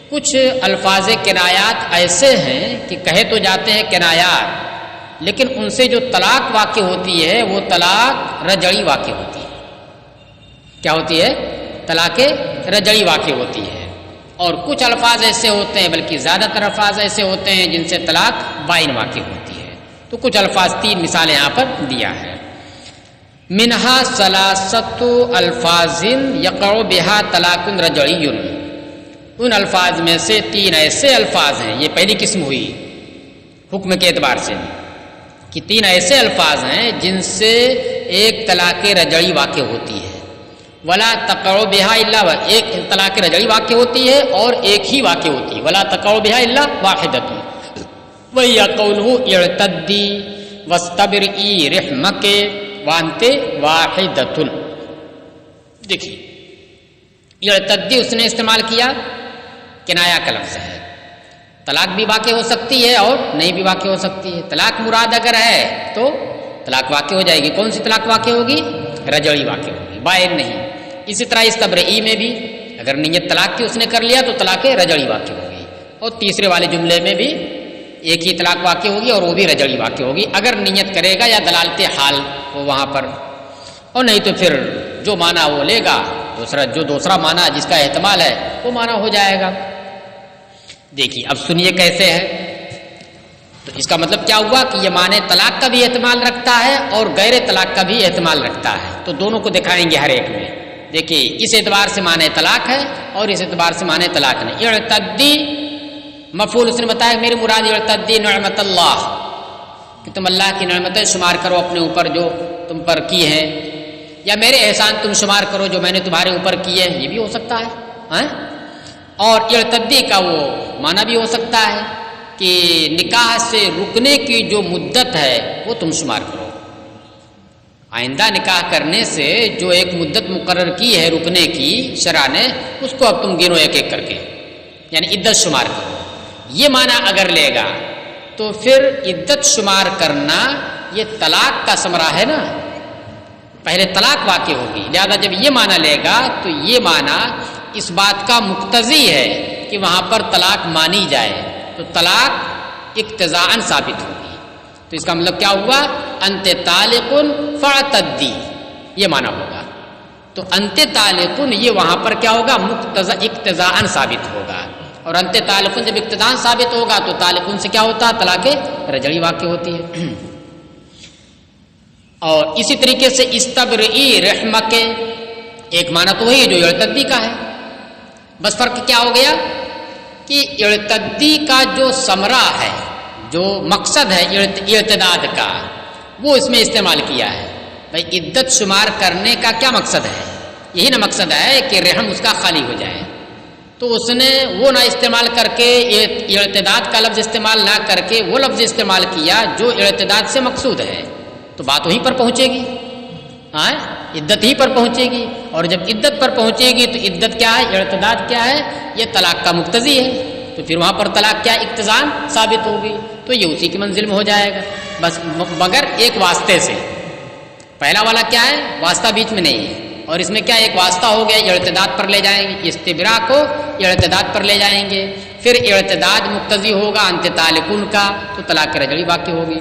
کچھ الفاظ کنایات ایسے ہیں کہ کہے تو جاتے ہیں کنایات، لیکن ان سے جو طلاق واقع ہوتی ہے وہ طلاق رجعی واقع ہوتی ہے۔ کیا ہوتی ہے؟ طلاق رجعی واقع ہوتی ہے۔ اور کچھ الفاظ ایسے ہوتے ہیں، بلکہ زیادہ تر الفاظ ایسے ہوتے ہیں جن سے طلاق بائن واقع ہوتی ہے۔ تو کچھ الفاظ، تین مثالیں یہاں پر دیا ہے۔ منہا ثلاثت الفاظ یقع بہا طلاق رجعی، ان الفاظ میں سے تین ایسے الفاظ ہیں، یہ پہلی قسم ہوئی حکم کے اعتبار سے، کہ تین ایسے الفاظ ہیں جن سے ایک طلاق رجعی واقع ہوتی ہے، ولا تقع بہا الا، ایک طلاق رجعی واقع ہوتی ہے اور ایک ہی واقع ہوتی ہے، ولا تقع بہا الا واحدۃ، وہی قولہ اعتدی واستبرئی رحمک وانت واحدۃ۔ دیکھیے اعتدی اس نے استعمال کیا، کنایا کا لفظ ہے، طلاق بھی واقع ہو سکتی ہے اور نہیں بھی واقع ہو سکتی ہے۔ طلاق مراد اگر ہے تو طلاق واقع ہو جائے گی، کون سی طلاق واقع ہوگی؟ رجعی واقع ہوگی، بائن نہیں۔ اسی طرح استبرئی میں بھی اگر نیت طلاق کی اس نے کر لیا تو طلاق رجعی واقع ہوگی، اور تیسرے والے جملے میں بھی ایک ہی طلاق واقع ہوگی اور وہ بھی رجعی واقع ہوگی اگر نیت کرے گا یا دلالت حال ہو وہاں پر، اور نہیں تو پھر جو معنی وہ لے گا، دوسرا معنی جس کا احتمال ہے وہ معنی ہو جائے گا۔ دیکھیے اب سنیے کیسے ہے۔ تو اس کا مطلب کیا ہوا کہ یہ معنی طلاق کا بھی احتمال رکھتا ہے اور غیر طلاق کا بھی احتمال رکھتا ہے، تو دونوں کو دکھائیں گے ہر ایک میں۔ دیکھیے اس اعتبار سے معنی طلاق ہے اور اس اعتبار سے معنی طلاق نہیں۔ اعتدی مفعول اس نے بتایا میری مراد اعتدی نعمت اللہ، کہ تم اللہ کی نعمتیں شمار کرو اپنے اوپر جو تم پر کی ہیں، یا میرے احسان تم شمار کرو جو میں نے تمہارے اوپر کیے ہیں، یہ بھی ہو سکتا ہے۔ اور اعتدی کا وہ معنی بھی ہو سکتا ہے کہ نکاح سے رکنے کی جو مدت ہے وہ تم شمار کرو، آئندہ نکاح کرنے سے جو ایک مدت مقرر کی ہے رکنے کی شرع نے، اس کو اب تم گنو ایک ایک کر کے، یعنی عدت شمار کرو۔ یہ معنی اگر لے گا تو پھر عدت شمار کرنا یہ طلاق کا ثمرہ ہے نا، پہلے طلاق واقع ہوگی، لہذا جب یہ معنی لے گا تو یہ معنی اس بات کا مقتضی ہے کہ وہاں پر طلاق مانی جائے، تو طلاق اقتضاءً ثابت ہوگی۔ تو اس کا مطلب کیا ہوا؟ انت طالق فاعتدی، یہ معنی ہوگا۔ تو انت طالق یہ وہاں پر کیا ہوگا؟ اقتضاءً ثابت ہوگا، اور انت طالق جب اقتضاءً ثابت ہوگا تو طالق سے کیا ہوتا ہے؟ طلاق رجعی واقع ہوتی ہے۔ اور اسی طریقے سے استبرئی رحمک، ایک معنی تو وہی ہے جو اعتدی کا ہے، بس فرق کیا ہو گیا کہ اعتدی کا جو ثمرہ ہے، جو مقصد ہے اعتداد کا، وہ اس میں استعمال کیا ہے۔ بھائی عدت شمار کرنے کا کیا مقصد ہے؟ یہی نا مقصد ہے کہ رحم اس کا خالی ہو جائے، تو اس نے وہ نہ استعمال کر کے، اعتداد کا لفظ استعمال نہ کر کے وہ لفظ استعمال کیا جو اعتداد سے مقصود ہے، تو بات وہیں پر پہنچے گی، عدت ہی پر پہنچے گی، اور جب عدت پر پہنچے گی تو عدت کیا ہے؟ اعتداد کیا ہے؟ یہ طلاق کا مقتضی ہے، تو پھر وہاں پر طلاق کیا اقتضاءً ثابت ہوگی، تو یہ اسی کی منزل میں ہو جائے گا، بس مگر ایک واسطے سے۔ پہلا والا کیا ہے؟ واسطہ بیچ میں نہیں ہے، اور اس میں کیا ایک واسطہ ہو گیا، اعتداد پر لے جائیں گے، استبراء کو اعتداد پر لے جائیں گے، پھر اعتداد مقتضی ہوگا انت طالقون کا، تو طلاق رجعی واقع ہوگی۔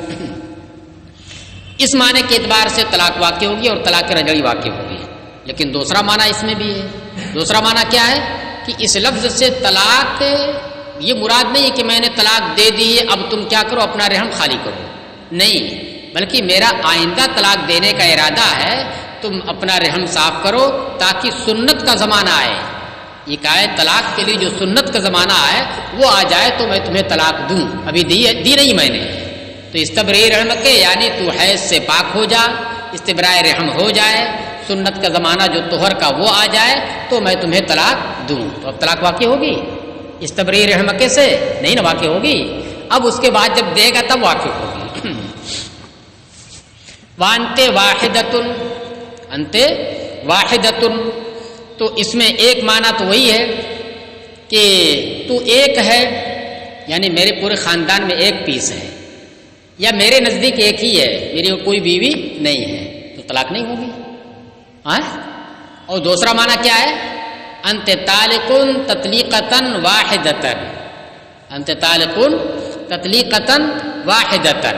اس معنی کے اعتبار سے طلاق واقع ہوگی اور طلاق رجعی واقع ہوگی، لیکن دوسرا معنی اس میں بھی ہے۔ دوسرا معنی کیا ہے کہ اس لفظ سے طلاق یہ مراد نہیں ہے کہ میں نے طلاق دے دی ہے اب تم کیا کرو؟ اپنا رحم خالی کرو، نہیں، بلکہ میرا آئندہ طلاق دینے کا ارادہ ہے، تم اپنا رحم صاف کرو تاکہ سنت کا زمانہ آئے، یہ کہا ہے طلاق کے لیے جو سنت کا زمانہ آئے وہ آ جائے تو میں تمہیں طلاق دوں، ابھی دی نہیں میں نے۔ تو استبرئی رحم کے یعنی تو حیض سے پاک ہو جا، استبراء رحم ہو جائے، سنت کا زمانہ جو طہر کا وہ آ جائے تو میں تمہیں طلاق دوں، تو اب طلاق واقع ہوگی؟ استبرئی رحم کے سے نہیں نہ واقع ہوگی، اب اس کے بعد جب دے گا تب واقع ہوگی۔ وانت واحدۃ، انت واحدۃ، تو اس میں ایک معنی تو وہی ہے کہ تو ایک ہے، یعنی میرے پورے خاندان میں ایک پیس ہے، یا میرے نزدیک ایک ہی ہے، میری کوئی بیوی نہیں ہے، تو طلاق نہیں ہوگی. اور دوسرا معنی کیا ہے؟ انت طالقن تطلیقتن واحدتن، انت طالقن تطلیقتن واحدتن.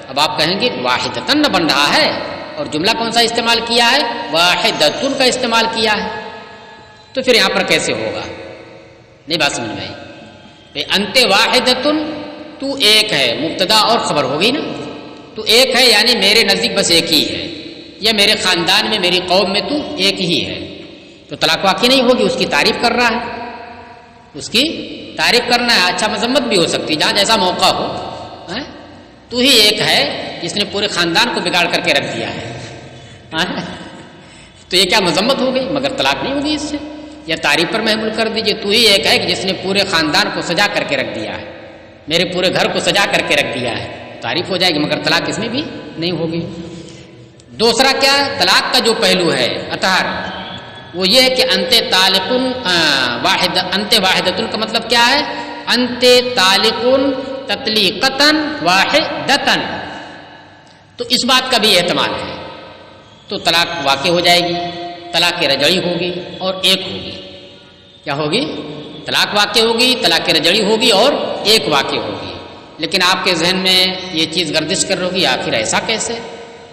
اب آپ کہیں گے واحدتن نہ بن رہا ہے، اور جملہ کون سا استعمال کیا ہے؟ واحدتن کا استعمال کیا ہے، تو پھر یہاں پر کیسے ہوگا؟ نہیں بات سمجھ میں آئی. انت واحدتن، تو ایک ہے، مبتدا اور خبر ہو گئی نا. تو ایک ہے یعنی میرے نزدیک بس ایک ہی ہے، یا میرے خاندان میں میری قوم میں تو ایک ہی ہے، تو طلاق واقع نہیں ہوگی. اس کی تعریف کر رہا ہے، اس کی تعریف کرنا ہے. اچھا مذمت بھی ہو سکتی جہاں جیسا موقع ہو. تو ہی ایک ہے جس نے پورے خاندان کو بگاڑ کر کے رکھ دیا ہے، تو یہ کیا مذمت ہو گئی؟ مگر طلاق نہیں ہوگی اس سے. یا تعریف پر محمول کر دیجئے، تو ہی ایک ہے کہ جس نے پورے خاندان کو سجا کر کے رکھ دیا ہے، میرے پورے گھر کو سجا کر کے رکھ دیا ہے، تعریف ہو جائے گی، مگر طلاق اس میں بھی نہیں ہوگی. دوسرا کیا ہے؟ طلاق کا جو پہلو ہے اطہار، وہ یہ ہے کہ انت طالقن واحد، انت واحدتن کا مطلب کیا ہے؟ انت طالقن تطلیقتن واحدتن. تو اس بات کا بھی احتمال ہے، تو طلاق واقع ہو جائے گی، طلاق رجعی ہوگی اور ایک ہوگی. کیا ہوگی؟ طلاق واقع ہوگی، طلاق رجعی ہوگی اور ایک واقع ہوگی. لیکن آپ کے ذہن میں یہ چیز گردش کر رہی ہوگی، آخر ایسا کیسے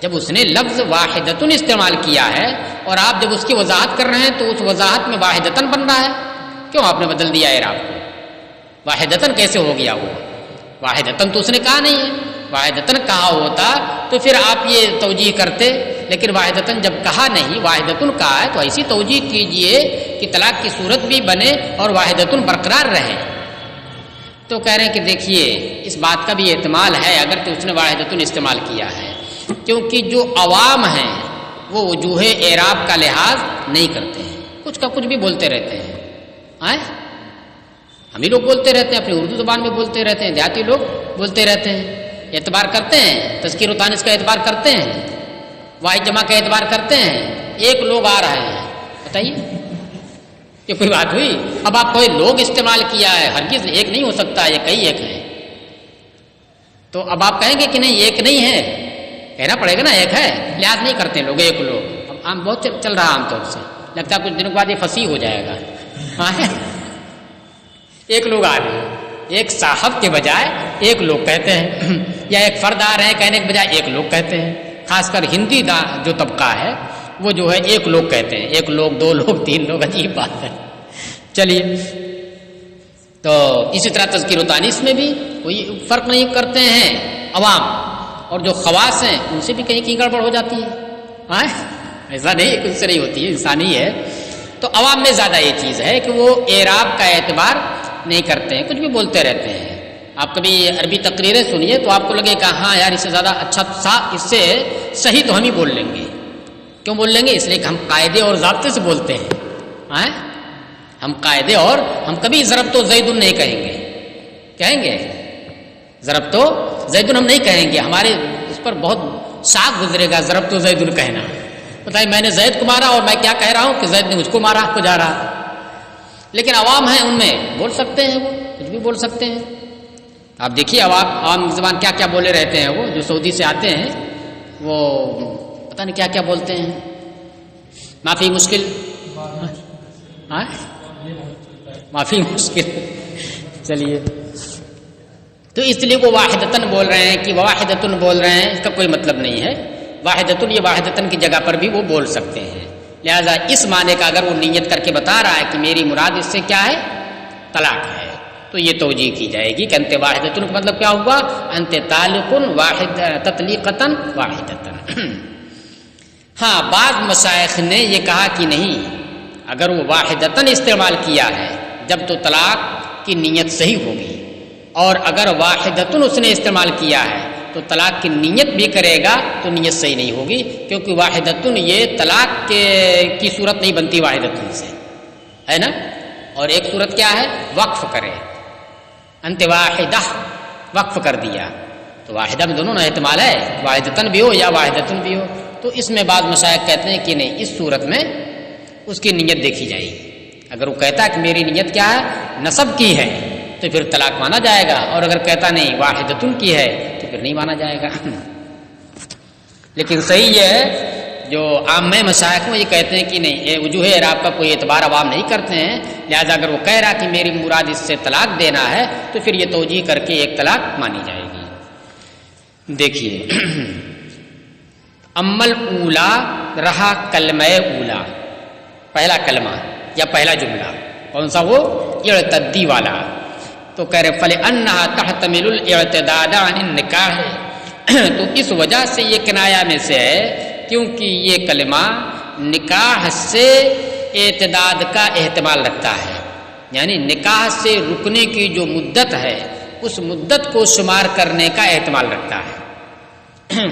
جب اس نے لفظ واحدتن استعمال کیا ہے، اور آپ جب اس کی وضاحت کر رہے ہیں تو اس وضاحت میں واحدتن بن رہا ہے، کیوں آپ نے بدل دیا اعراب کو؟ واحدتن کیسے ہو گیا؟ وہ واحدتن تو اس نے کہا نہیں ہے، واحدتن کہا ہوتا تو پھر آپ یہ توجیہ کرتے، لیکن واحدتن جب کہا نہیں، واحدتن کہا ہے، تو ایسی توجیہ کیجئے کہ طلاق کی صورت بھی بنے اور واحدتن برقرار رہے. تو کہہ رہے ہیں کہ دیکھیے اس بات کا بھی احتمال ہے اگر تو اس نے واحدتن استعمال کیا ہے، کیونکہ جو عوام ہیں وہ وجوہ اعراب کا لحاظ نہیں کرتے ہیں، کچھ کا کچھ بھی بولتے رہتے ہیں. ہم ہی لوگ بولتے رہتے ہیں، اپنی اردو زبان میں بولتے رہتے ہیں، دیہاتی لوگ بولتے رہتے ہیں. اعتبار کرتے ہیں، تذکیر و تانیث کا اعتبار کرتے ہیں، واحد جمع کا اعتبار کرتے ہیں. ایک لوگ آ رہے ہیں، بتائیے یہ کوئی بات ہوئی؟ اب آپ کوئی لوگ استعمال کیا ہے، ہرگز ایک نہیں ہو سکتا، یہ کئی ایک ہیں. تو اب آپ کہیں گے کہ نہیں ایک نہیں ہے، کہنا پڑے گا نا ایک ہے، لحاظ نہیں کرتے لوگ. ایک لوگ اب عام بہت چل رہا عام طور سے، لگتا ہے کچھ دنوں کے بعد یہ فصیح ہو جائے گا. ایک لوگ آ رہے ہیں، ایک صاحب کے بجائے ایک لوگ کہتے ہیں، یا ایک فرد آ رہے ہیں کہنے کے بجائے ایک لوگ کہتے ہیں. خاص کر ہندی جو طبقہ ہے وہ جو ہے ایک لوگ کہتے ہیں، ایک لوگ، دو لوگ، تین لوگ، عجیب بات ہے. چلیے، تو اسی طرح تذکیر و تانیث میں بھی کوئی فرق نہیں کرتے ہیں عوام، اور جو خواص ہیں ان سے بھی کہیں کی گڑبڑ ہو جاتی ہے. ایسا نہیں کچھ سے نہیں ہوتی ہے، انسانی ہے. تو عوام میں زیادہ یہ چیز ہے کہ وہ اعراب کا اعتبار نہیں کرتے ہیں، کچھ بھی بولتے رہتے ہیں. آپ کبھی عربی تقریریں سنیے تو آپ کو لگے کہ ہاں یار اس سے زیادہ اچھا اس سے صحیح تو ہم ہی بول لیں گے. کیوں بول لیں گے؟ اس لیے کہ ہم قاعدے اور ضابطے سے بولتے ہیں. ہم قاعدے، اور ہم کبھی ضرب تو زید نہیں کہیں گے. کہیں گے ضرب تو زید ہم نہیں کہیں گے، ہمارے اس پر بہت شاک گزرے گا ضرب تو زید کہنا. بتائیے میں نے زید کو مارا اور میں کیا کہہ رہا ہوں کہ زید نے مجھ کو مارا کو جا رہا. لیکن عوام ہیں ان میں بول سکتے ہیں، وہ کچھ بھی بول سکتے ہیں. آپ دیکھیے عوام زبان کیا کیا بولے رہتے ہیں. وہ جو سعودی سے آتے ہیں وہ پتہ نہیں کیا کیا بولتے ہیں. معافی مشکل، معافی مشکل. چلیے، تو اس لیے وہ واحدتن بول رہے ہیں کہ واحدتن بول رہے ہیں، اس کا کوئی مطلب نہیں ہے. واحدتن یہ واحدتن کی جگہ پر بھی وہ بول سکتے ہیں. لہذا اس معنی کا اگر وہ نیت کر کے بتا رہا ہے کہ میری مراد اس سے کیا ہے؟ طلاق ہے، تو یہ توجیہ کی جائے گی کہ انت واحدتن کا مطلب کیا ہوا؟ انت طالقن واحد تطلیقتن واحدتن. ہاں، بعض مشائخ نے یہ کہا کہ نہیں، اگر وہ واحدتن استعمال کیا ہے جب تو طلاق کی نیت صحیح ہوگی، اور اگر واحدتن اس نے استعمال کیا ہے تو طلاق کی نیت بھی کرے گا تو نیت صحیح نہیں ہوگی، کیونکہ واحدتن یہ طلاق کی صورت نہیں بنتی واحدتن سے، ہے نا. اور ایک صورت کیا ہے؟ وقف کرے، انت واحدہ وقف کر دیا، تو واحدہ میں دونوں احتمال ہے، واحدتن بھی ہو یا واحدتن بھی ہو. تو اس میں بعض مشائخ کہتے ہیں کہ نہیں، اس صورت میں اس کی نیت دیکھی جائے گی. اگر وہ کہتا ہے کہ میری نیت کیا ہے؟ نصب کی ہے، تو پھر طلاق مانا جائے گا. اور اگر کہتا نہیں واحدتن کی ہے تو تو پھر نہیں مانا جائے گا۔ لیکن صحیح یہ ہے جو عام مشائخ ہیں یہ کہتے ہیں کہ نہیں، یہ وجوہ اعراب کا کوئی اعتبار عوام نہیں کرتے ہیں، لہذا اگر وہ کہہ رہا کہ میری مراد اس سے طلاق دینا ہے تو پھر یہ توجیہ کر کے ایک طلاق مانی جائے گی۔ دیکھیے امل اولا رہا کلمہ اولا، پہلا کلمہ یا پہلا جملہ کون سا؟ وہ اعتدی والا۔ تو کہہ رہے فلأنہا تحتمل الاعتداد عن النکاح، تو اس وجہ سے یہ کنایا میں سے ہے کیونکہ یہ کلمہ نکاح سے اعتداد کا احتمال رکھتا ہے، یعنی نکاح سے رکنے کی جو مدت ہے اس مدت کو شمار کرنے کا احتمال رکھتا ہے۔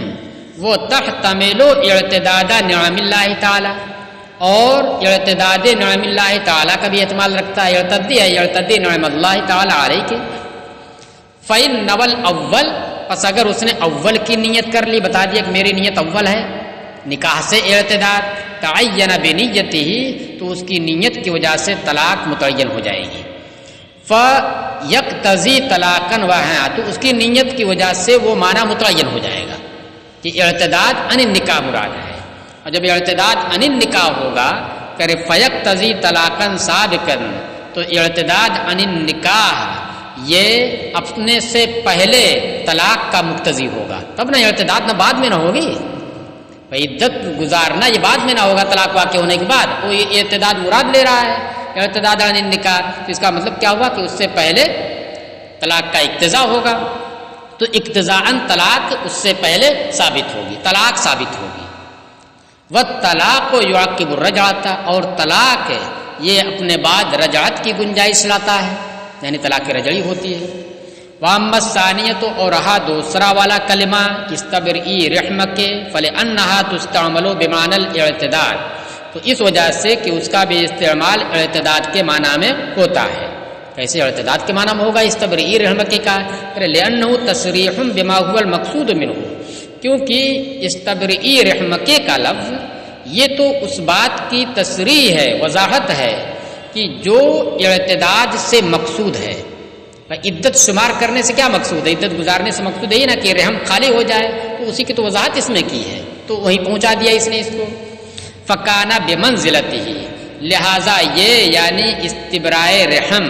وہ تحتمل اعتداد نعم اللہ تعالی، اور اعتداد نعم اللہ تعالی کا بھی احتمال رکھتا ہے، اعتدی نعم اللہ تعالی علیہ کے۔ فإن نوى الاول، پس اگر اس نے اول کی نیت کر لی، بتا دیا کہ میری نیت اول ہے نکاح سے اعتداد، تعین بنیتہ، تو اس کی نیت کی وجہ سے طلاق متعین ہو جائے گی۔ فیقتضی طلاقا واحدا، تو اس کی نیت کی وجہ سے وہ معنی متعین ہو جائے گا کہ اعتداد عن النکاح مراد ہے، اور جب اعتداد عن النکاح ہوگا کہ فیقتضی طلاقا سابقا، تو اعتداد عن النکاح یہ اپنے سے پہلے طلاق کا مقتضی ہوگا، تب نہ اعتداد نہ بعد میں نہ ہوگی، عدت گزارنا یہ بعد میں نہ ہوگا، طلاق واقع ہونے کے بعد وہ یہ اعتداد مراد لے رہا ہے اعتداد عن النکاح، تو اس کا مطلب کیا ہوا کہ اس سے پہلے طلاق کا اقتضا ہوگا، تو اقتضاءً طلاق اس سے پہلے ثابت ہوگی، طلاق ثابت ہوگی۔ والطلاق يعقب الرجعۃ، اور طلاق یہ اپنے بعد رجعت کی گنجائش لاتا ہے، یعنی طلاق رجعی ہوتی ہے۔ واما الثانیۃ، اور رہا دوسرا والا کلمہ استبرئی رحمک، فلأنہا تستعمل بمعنی الاعتداد، تو اس وجہ سے کہ اس کا بھی استعمال اعتداد کے معنی میں ہوتا ہے۔ کیسے اعتداد کے معنی میں ہوگا استبرئی رحمک کا؟ لأنہ تصریح بما هو المقصود منہ، کیونکہ استبرئی رحمک کا لفظ یہ تو اس بات کی تصریح ہے، وضاحت ہے کہ جو اعتداد سے مقصود ہے۔ عدت شمار کرنے سے کیا مقصود ہے؟ عدت گزارنے سے مقصود ہے نا کہ رحم خالی ہو جائے، تو اسی کی تو وضاحت اس میں کی ہے، تو وہی پہنچا دیا اس نے اس کو۔ فکانہ بمنزلتہ، لہذا یہ یعنی استبرائے رحم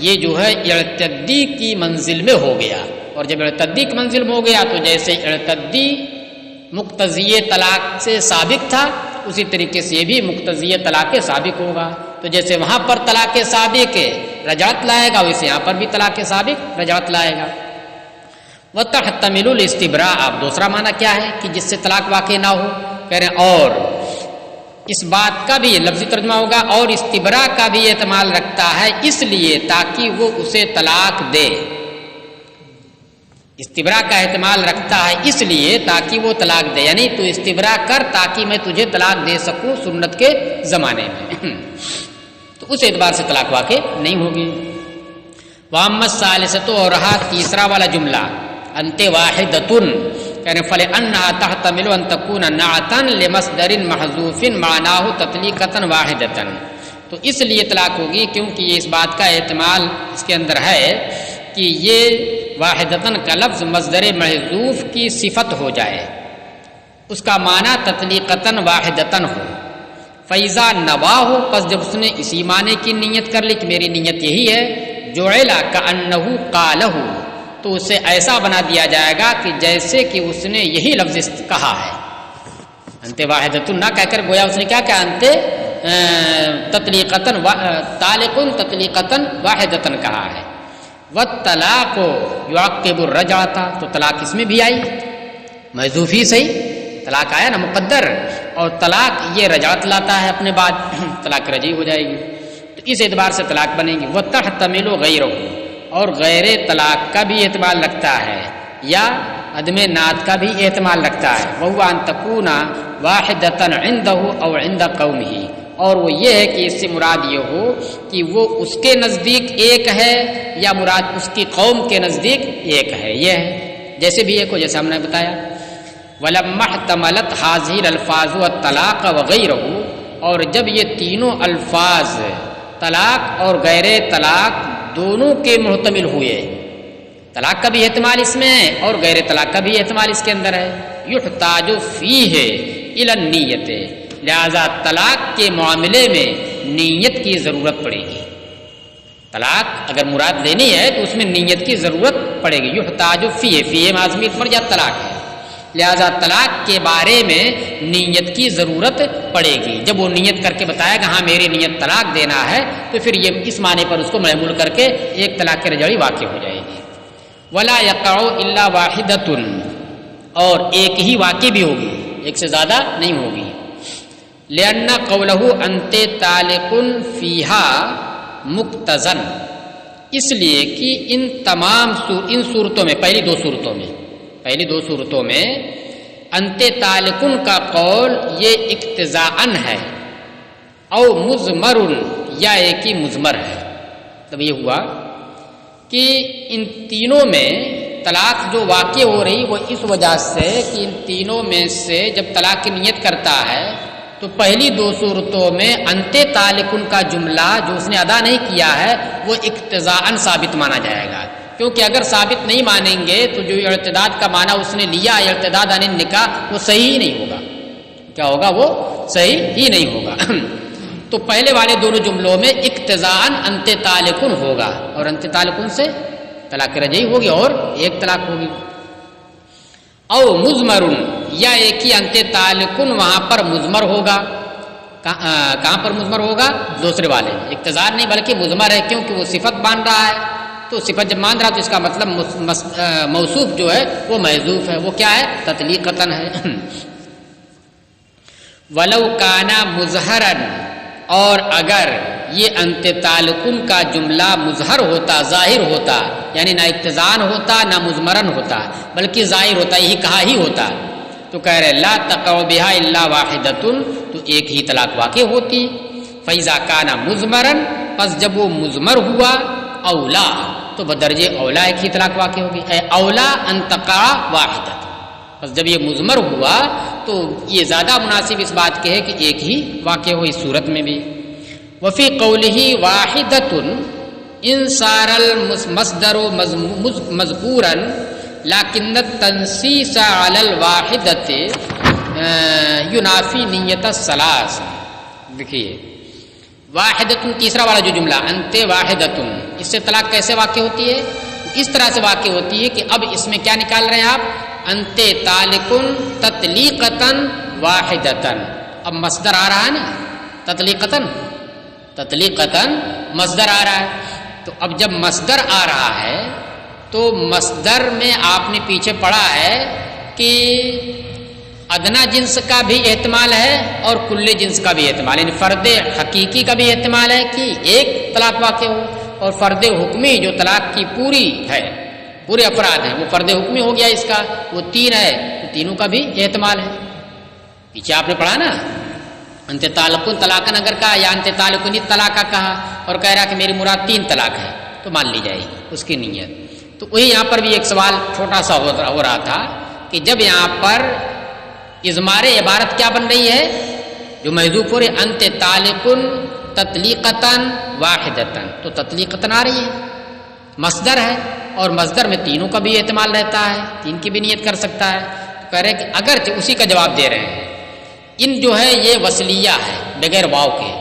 یہ جو ہے اعتدی کی منزل میں ہو گیا، اور جب اعتدی کی منزل میں ہو گیا تو جیسے اعتدی مقتضی طلاق سے سابق تھا اسی طریقے سے یہ بھی مقتضی طلاق سابق ہوگا، تو جیسے وہاں پر طلاق سابق رجعت لائے گا ویسے یہاں پر بھی طلاق سابق رجعت لائے گا۔ وتحتمل الاستبراء، اب دوسرا معنی کیا ہے کہ جس سے طلاق واقع نہ ہو، کہہ رہے ہیں اور اس بات کا بھی لفظی ترجمہ ہوگا اور استبراء کا بھی احتمال رکھتا ہے، اس لیے تاکہ وہ اسے طلاق دے، استبراء کا احتمال رکھتا ہے اس لیے تاکہ وہ طلاق دے، یعنی تو استبراء کر تاکہ میں تجھے طلاق دے سکوں سنت کے زمانے میں، تو اس اعتبار سے طلاق واقع نہیں ہوگی۔ واما الثالثۃ، اور رہا تیسرا والا جملہ انت واحدۃ، یعنی فلأنہا تحتمل ان تکون نعتا لمصدر محذوف معناہ تطلیقۃ واحدۃ، تو اس لیے طلاق ہوگی کیونکہ یہ اس بات کا احتمال اس کے اندر ہے کہ یہ واحدتاً کا لفظ مصدر محذوف کی صفت ہو جائے، اس کا معنی تطلیقتاً واحدتاً ہو۔ فیضا نوا ہو، پس جب اس نے اسی معنی کی نیت کر لی کہ میری نیت یہی ہے، جعل کأنہ قالہ، تو اسے ایسا بنا دیا جائے گا کہ جیسے کہ اس نے یہی لفظ کہا ہے، انت واحدتاً نہ کہہ کر گویا اس نے کیا کہا، انت تطلیقتاً طالقن تطلیقتاً واحدتاً کہا ہے۔ والطلاق يعقب الرجعۃ، تو طلاق اس میں بھی آئی محذوف ہی صحیح، طلاق آیا نا مقدر، اور طلاق یہ رجعت لاتا ہے اپنے بعد، طلاق رجعی ہو جائے گی، تو اس اعتبار سے طلاق بنے گی۔ وتحتمل غیرہ، اور غیر طلاق کا بھی احتمال رکھتا ہے یا عدم نعت کا بھی احتمال رکھتا ہے، وهو ان تكون واحدۃ عنده او عند قومه، اور وہ یہ ہے کہ اس سے مراد یہ ہو کہ وہ اس کے نزدیک ایک ہے یا مراد اس کی قوم کے نزدیک ایک ہے، یہ ہے جیسے بھی ایک ہو، جیسے ہم نے بتایا۔ وَلَمَّا احْتَمَلَتْ هَٰذِهِ الْأَلْفَاظُ وَالطَّلَاقَ وَغَيْرَهُ، اور جب یہ تینوں الفاظ طلاق اور غیر طلاق دونوں کے محتمل ہوئے، طلاق کا بھی احتمال اس میں ہے اور غیر طلاق کا بھی احتمال اس کے اندر ہے. یحتاج فیہ الی النیت، لہذا طلاق کے معاملے میں نیت کی ضرورت پڑے گی. طلاق اگر مراد لینی ہے تو اس میں نیت کی ضرورت پڑے گی. یحتاج فیہ، فیہ معظمی مرجع طلاق ہے، لہذا طلاق کے بارے میں نیت کی ضرورت پڑے گی. جب وہ نیت کر کے بتائے گا ہاں میری نیت طلاق دینا ہے، تو پھر یہ اس معنی پر اس کو محمول کر کے ایک طلاق کی رجعی واقع ہو جائے گی. ولا یقع الا واحدۃ، اور ایک ہی واقع بھی ہوگی، ایک سے زیادہ نہیں ہوگی. لأن قولہ انت طالق فیہا مقتضن، اس لیے کہ ان تمام صورتوں میں، پہلی دو صورتوں میں انت طالقن کا قول یہ اقتضاءً ہے، او مضمر، یا ایک ہی مضمر ہے. تب یہ ہوا کہ ان تینوں میں طلاق جو واقع ہو رہی وہ اس وجہ سے کہ ان تینوں میں سے جب طلاق کی نیت کرتا ہے تو پہلی دو صورتوں میں انت طالقن کا جملہ جو اس نے ادا نہیں کیا ہے وہ اقتضاءً ثابت مانا جائے گا. کیونکہ اگر ثابت نہیں مانیں گے تو جو ارتداد کا معنی اس نے لیا، ارتداد عن النکاح، وہ صحیح ہی نہیں ہوگا. کیا ہوگا؟ وہ صحیح ہی نہیں ہوگا. تو پہلے والے دونوں جملوں میں اقتضاءً انت طالقن ہوگا، اور انت طالقن سے طلاق رجعی ہوگی اور ایک طلاق ہوگی. او مضمر، یا ایک ہی انت طالقن وہاں پر مضمر ہوگا. کہاں پر مضمر ہوگا؟ دوسرے والے اقتضاء نہیں بلکہ مضمر ہے، کیونکہ وہ صفت باندھ رہا ہے. تو صفت جب مان رہا تو اس کا مطلب موصوف جو ہے وہ محذوف ہے. وہ کیا ہے؟ تطلیقتاً ہے. ولو کانا مظہرا، اور اگر یہ انت طالقن کا جملہ مظہر ہوتا، ظاہر ہوتا، یعنی نہ اقتضاءً ہوتا نہ مضمرن ہوتا بلکہ ظاہر ہوتا، یہی کہا ہی ہوتا، تو کہہ رہے لا تقع بہا الا واحدۃ، تو ایک ہی طلاق واقع ہوتی. فاذا کان مضمرا، پس جب وہ مضمر ہوا، اولا، تو بدرجے اولا ایک ہی طلاق واقع ہوگی. اے اولا ان تقع واحدۃ، پس جب یہ مضمر ہوا تو یہ زیادہ مناسب اس بات کے ہے کہ ایک ہی واقع ہو اس صورت میں بھی. وفی قولہ واحدۃ ان صار المصدر مذکورا لكن التنصیص علی الواحدۃ ینافی نیت الثلاث. دیکھیے واحدۃ، تیسرا والا جو جملہ انت واحدۃ، اس سے طلاق کیسے واقع ہوتی ہے؟ اس طرح سے واقع ہوتی ہے کہ اب اس میں کیا نکال رہے ہیں آپ؟ انت طالقن تطلیقتاً واحدتاً. اب مصدر آ رہا ہے نا، تطلیقتاً مصدر آ رہا ہے. تو اب جب مصدر آ رہا ہے تو مصدر میں آپ نے پیچھے پڑھا ہے کہ ادنا جنس کا بھی احتمال ہے اور کل جنس کا بھی احتمال، یعنی فرد حقیقی کا بھی احتمال ہے کہ ایک طلاق واقع ہو، اور فرد حکمی جو طلاق کی پوری ہے، پورے افراد ہیں، وہ فرد حکمی ہو گیا اس کا، وہ تین ہے، تو تینوں کا بھی احتمال ہے. پیچھے آپ نے پڑھا نا انت طالقن طلاقن اگر کہا یا انت طالقن طلاق کہا اور کہہ رہا کہ میری مراد تین طلاق ہے تو مان لی جائے گی اس کی نیت. تو وہی یہاں پر بھی ایک سوال چھوٹا سا ہو رہا تھا کہ جب یہاں پر اضمار عبارت کیا بن رہی ہے جو محذوف ہو رہی ہے انت طالقن تطلیقتاً واحدتاً، تو تطلیقتاً آ رہی ہے، مصدر ہے اور مصدر میں تینوں کا بھی احتمال رہتا ہے، تین کی بھی نیت کر سکتا ہے. تو کہہ رہے کہ اگرچہ اسی کا جواب دے رہے ہیں ان جو ہے یہ وصلیہ ہے بغیر واو کے.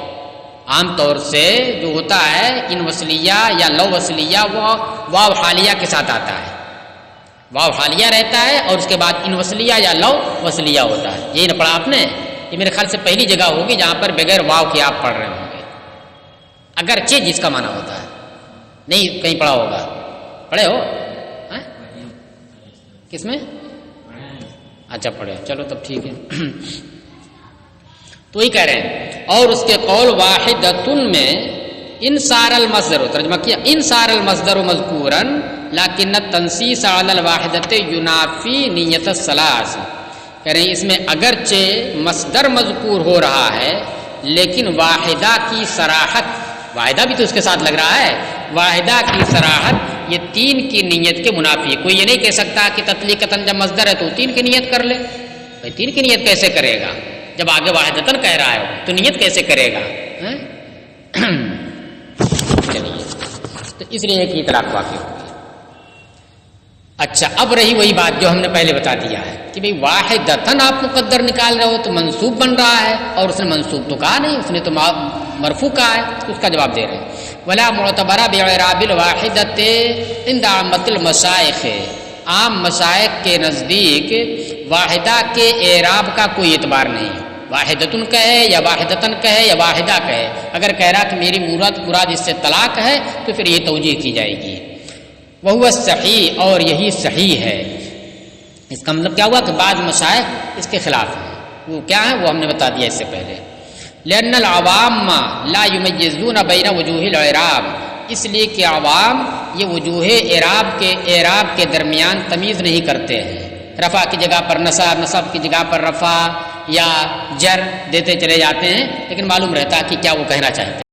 عام طور سے جو ہوتا ہے ان وصلیہ یا لو وصلیہ وہ واو حالیہ کے ساتھ آتا ہے، واو حالیہ رہتا ہے اور اس کے بعد ان وصلیہ یا لو وصلیہ ہوتا ہے. یہی نہ پڑھا آپ نے؟ یہ میرے خیال سے پہلی جگہ ہوگی جہاں پر بغیر واو کے آپ پڑھ رہے ہوں گے، اگرچہ جس کا معنی ہوتا ہے. نہیں کہیں پڑھا ہوگا؟ پڑھے ہو؟ کس میں؟ اچھا پڑھے، چلو تب ٹھیک ہے. تو ہی کہہ رہے ہیں اور اس کے قول واحدۃ میں ان صار المصدر، ترجمہ کیا ان صار المصدر مذکورا لكن التنصیص علی الواحدۃ ینافی نیت الثلاث. کہہ رہے ہیں اس میں اگرچہ مصدر مذکور ہو رہا ہے لیکن واحدہ کی صراحت، واحدہ بھی تو اس کے ساتھ لگ رہا ہے، واحدہ کی صراحت یہ تین کی نیت کے منافی ہے. کوئی یہ نہیں کہہ سکتا کہ تطلیقتاً جب مصدر ہے تو تین کی نیت کر لے. بھائی تین کی نیت کیسے کرے گا جب آگے واحدتاً کہہ رہا ہے تو نیت کیسے کرے گا؟ چلیے، تو اس لیے ایک ہی طلاق واقع ہوگی. اچھا اب رہی وہی بات جو ہم نے پہلے بتا دیا ہے کہ بھئی واحدتاً آپ مقدر نکال رہے ہو تو منصوب بن رہا ہے، اور اس نے منصوب تو کہا نہیں، اس نے تو مرفوع کہا ہے، اس کا جواب دے رہے ہیں ولا معتبرہ باعراب الواحدۃ عند عامۃ المشائخ، عام مشائخ کے نزدیک واحدہ کے اعراب کا کوئی اعتبار نہیں ہے، واحدتن کہے یا واحدتن کہے یا واحدہ کہے، اگر کہہ رہا کہ میری مراد اس سے طلاق ہے تو پھر یہ توجیہ کی جائے گی۔ وہ صحیح، اور یہی صحیح ہے۔ اس کا مطلب کیا ہوا کہ بعض مشائخ اس کے خلاف ہیں، وہ کیا ہیں وہ ہم نے بتا دیا اس سے پہلے۔ لأن العوام لا يميزون بین وجوہ الاعراب، اس لیے کہ عوام یہ وجوہ اعراب کے درمیان تمیز نہیں کرتے ہیں، رفع کی جگہ پر نصب، نصب کی جگہ پر رفع یا جر دیتے چلے جاتے ہیں، لیکن معلوم رہتا کہ کیا وہ کہنا چاہتے ہیں۔